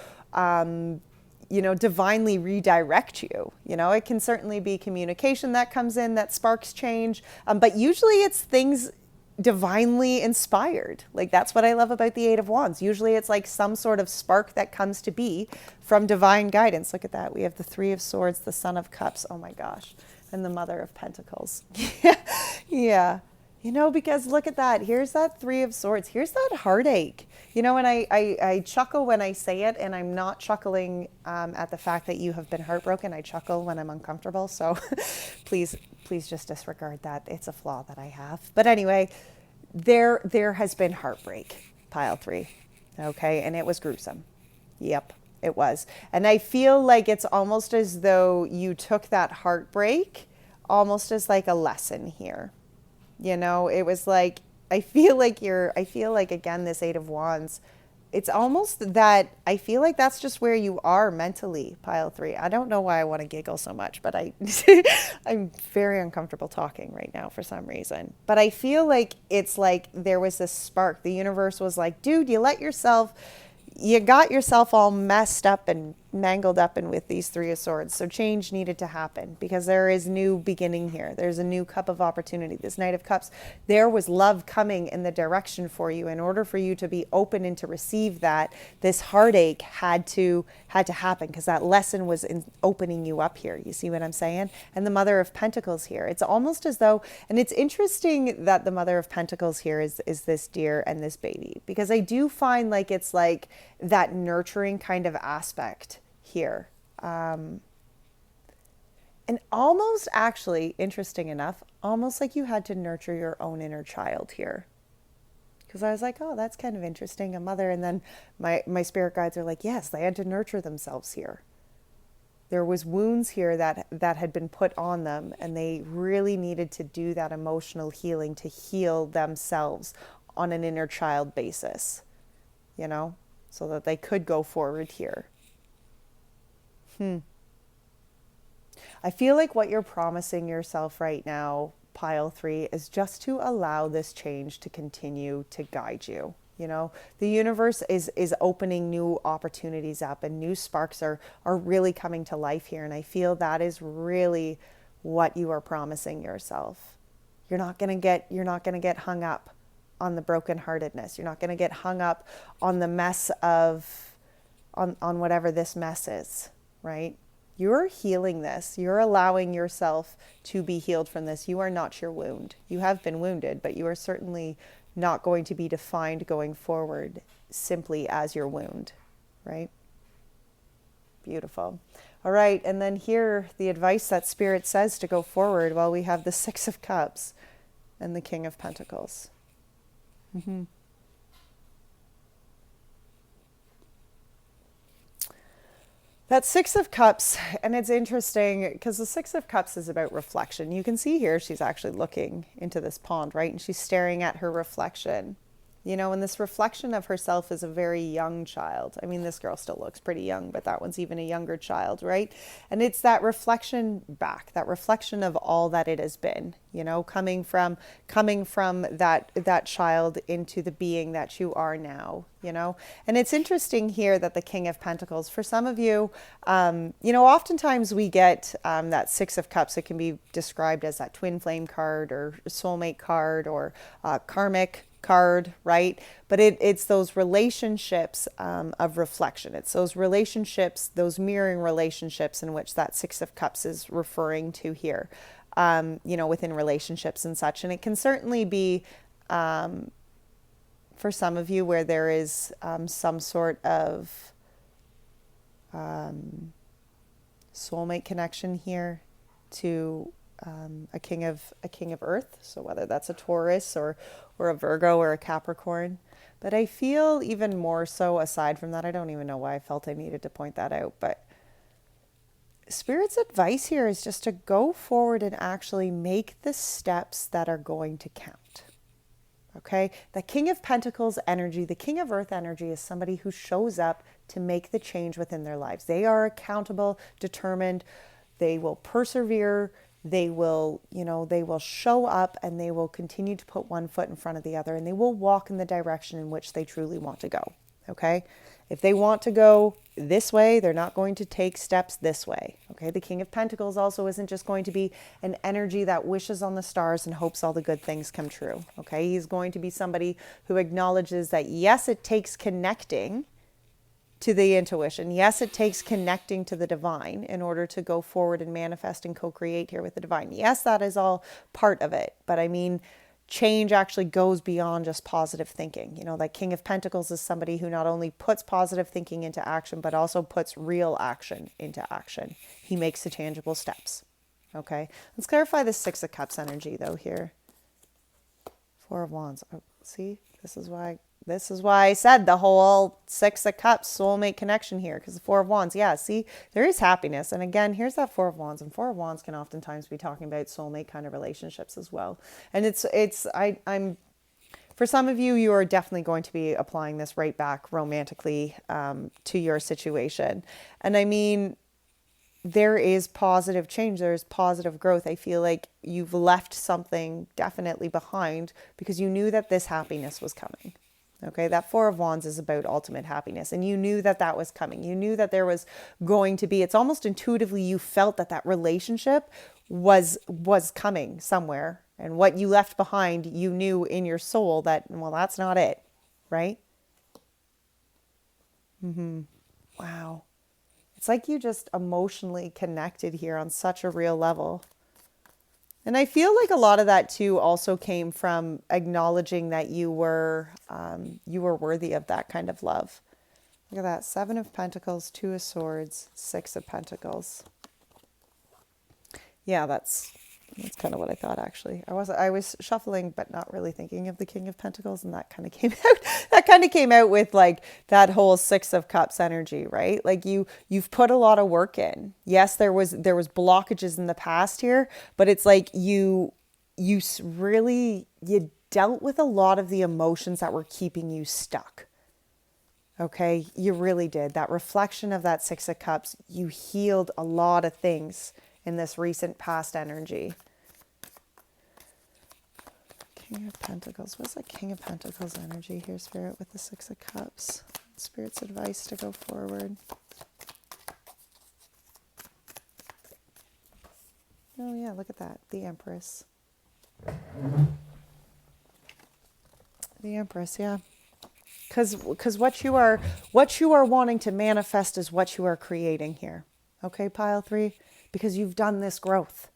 you know, divinely redirect you. You know, it can certainly be communication that comes in that sparks change, but usually it's things divinely inspired. Like, that's what I love about the Eight of Wands. Usually it's like some sort of spark that comes to be from divine guidance. Look at that. We have the Three of Swords, the Son of Cups. Oh my gosh. And the Mother of Pentacles. Yeah. You know, because look at that. Here's that Three of Swords. Here's that heartache. You know, and I chuckle when I say it, and I'm not chuckling at the fact that you have been heartbroken. I chuckle when I'm uncomfortable. So please just disregard that. It's a flaw that I have. But anyway, there has been heartbreak, pile 3. Okay, and it was gruesome. Yep, it was. And I feel like it's almost as though you took that heartbreak almost as like a lesson here. You know, it was like, I feel like again, this Eight of Wands, it's almost that I feel like that's just where you are mentally, pile 3. I don't know why I want to giggle so much, but I'm very uncomfortable talking right now for some reason. But I feel like it's like there was this spark. The universe was like, dude, you got yourself all messed up and mangled up and with these Three of Swords. So change needed to happen, because there is new beginning here. There's a new cup of opportunity. This Knight of Cups, there was love coming in the direction for you. In order for you to be open and to receive that, this heartache had to happen, because that lesson was in opening you up here. You see what I'm saying? And the Mother of Pentacles here, it's almost as though, and it's interesting that the Mother of Pentacles here is this deer and this baby, because I do find like it's like that nurturing kind of aspect here. And almost, actually, interesting enough, almost like you had to nurture your own inner child here. Because I was like, oh, that's kind of interesting, a mother. And then my spirit guides are like, yes, they had to nurture themselves here. There was wounds here that had been put on them, and they really needed to do that emotional healing to heal themselves on an inner child basis, you know, so that they could go forward here. I feel like what you're promising yourself right now, pile 3, is just to allow this change to continue to guide you. You know, the universe is opening new opportunities up, and new sparks are really coming to life here. And I feel that is really what you are promising yourself. You're not going to get hung up on the brokenheartedness. You're not going to get hung up on the mess of, on whatever this mess is, right? You're healing this. You're allowing yourself to be healed from this. You are not your wound. You have been wounded, but you are certainly not going to be defined going forward simply as your wound, right? Beautiful. All right, and then here, the advice that Spirit says to go forward, well, we have the 6 of Cups and the King of Pentacles. That 6 of Cups, and it's interesting because the 6 of Cups is about reflection. You can see here she's actually looking into this pond, right? And she's staring at her reflection. You know, and this reflection of herself is a very young child. I mean, this girl still looks pretty young, but that one's even a younger child, right? And it's that reflection back, that reflection of all that it has been, you know, coming from that child into the being that you are now, you know. And it's interesting here that the King of Pentacles, for some of you, you know, oftentimes we get that 6 of Cups. It can be described as that twin flame card or soulmate card or karmic card, right? But it's those relationships of reflection. It's those relationships, those mirroring relationships in which that 6 of Cups is referring to here, you know, within relationships and such. And it can certainly be for some of you where there is some sort of soulmate connection here to a king of earth. So whether that's a Taurus or a Virgo or a Capricorn. But I feel even more so, aside from that, I don't even know why I felt I needed to point that out, but Spirit's advice here is just to go forward and actually make the steps that are going to count. Okay? The King of Pentacles energy, the King of Earth energy, is somebody who shows up to make the change within their lives. They are accountable, determined, they will persevere. They will, you know, they will show up, and they will continue to put one foot in front of the other, and they will walk in the direction in which they truly want to go. Okay? If they want to go this way, they're not going to take steps this way. Okay? The King of Pentacles also isn't just going to be an energy that wishes on the stars and hopes all the good things come true. Okay? He's going to be somebody who acknowledges that, yes, it takes connecting to the intuition. Yes, it takes connecting to the divine in order to go forward and manifest and co-create here with the divine. Yes, that is all part of it. But I mean, change actually goes beyond just positive thinking. You know, that King of Pentacles is somebody who not only puts positive thinking into action, but also puts real action into action. He makes the tangible steps. Okay, let's clarify the 6 of Cups energy though here. 4 of Wands. Oh, see, this is why I said the whole 6 of Cups soulmate connection here, because the 4 of Wands, yeah, see, there is happiness. And again, here's that 4 of Wands, and 4 of Wands can oftentimes be talking about soulmate kind of relationships as well. And I'm for some of you, you are definitely going to be applying this right back romantically to your situation. And I mean, there is positive change. There's positive growth. I feel like you've left something definitely behind because you knew that this happiness was coming. Okay, that 4 of Wands is about ultimate happiness, and you knew that that was coming. You knew that there was going to be, it's almost intuitively you felt that that relationship was coming somewhere, and what you left behind, you knew in your soul that, well, that's not it, right? Wow. It's like you just emotionally connected here on such a real level. And I feel like a lot of that too also came from acknowledging that you were worthy of that kind of love. Look at that. 7 of Pentacles, 2 of Swords, 6 of Pentacles. Yeah, that's That's kind of what I thought, actually. I was shuffling, but not really thinking of the King of Pentacles, and that kind of came out. That kind of came out with like that whole Six of Cups energy, right? Like you've put a lot of work in. Yes, there was blockages in the past here, but it's like you dealt with a lot of the emotions that were keeping you stuck. Okay, you really did. That reflection of that Six of Cups, you healed a lot of things in this recent past energy. King of Pentacles. What's that King of Pentacles energy here, Spirit, with the Six of Cups? Spirit's advice to go forward. Oh yeah, look at that. The Empress. The Empress, yeah. Because what you are wanting to manifest is what you are creating here. Okay, pile 3? Because you've done this growth.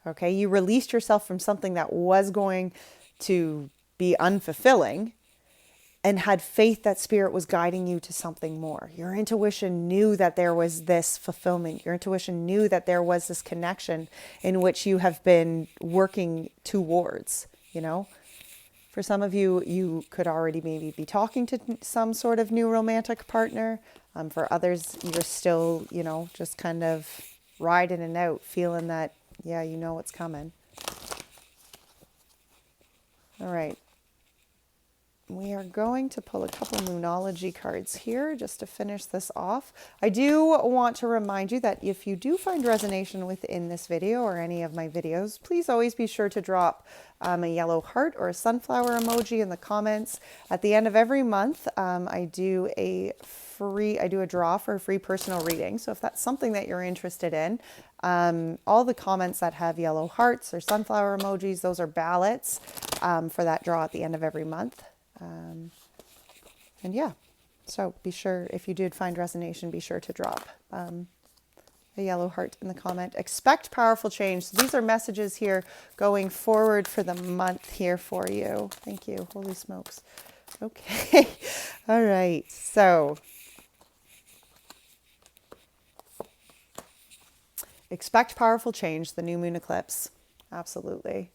Okay, you released yourself from something that was going to be unfulfilling and had faith that Spirit was guiding you to something more. Your intuition knew that there was this fulfillment. Your intuition knew that there was this connection in which you have been working towards, you know. For some of you, you could already maybe be talking to some sort of new romantic partner. For others, you're still, you know, just kind of riding it out, feeling that, yeah, you know what's coming. All right. We are going to pull a couple Moonology cards here just to finish this off. I do want to remind you that if you do find resonation within this video or any of my videos, please always be sure to drop a yellow heart or a sunflower emoji in the comments. At the end of every month, I do a draw for a free personal reading. So if that's something that you're interested in, all the comments that have yellow hearts or sunflower emojis, those are ballots for that draw at the end of every month. And yeah, so be sure, if you did find resonation, be sure to drop a yellow heart in the comment. Expect powerful change. So these are messages here going forward for the month here for you. Thank you. Holy smokes. Okay. All right. So expect powerful change, the new moon eclipse. Absolutely.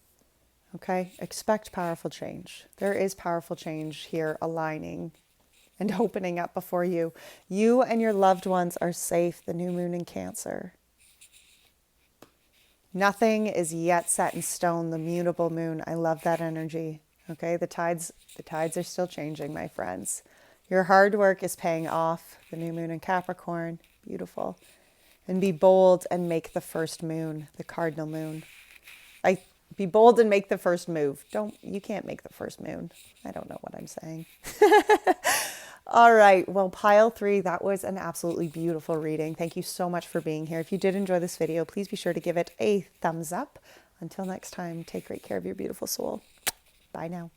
Okay, expect powerful change. There is powerful change here aligning and opening up before you. You and your loved ones are safe. The new moon in Cancer. Nothing is yet set in stone. The mutable moon. I love that energy. Okay, the tides are still changing, my friends. Your hard work is paying off. The new moon in Capricorn. Beautiful. And be bold and make the first moon, the cardinal moon. Be bold and make the first move. You can't make the first moon. I don't know what I'm saying. All right. Well, pile 3, that was an absolutely beautiful reading. Thank you so much for being here. If you did enjoy this video, please be sure to give it a thumbs up. Until next time, take great care of your beautiful soul. Bye now.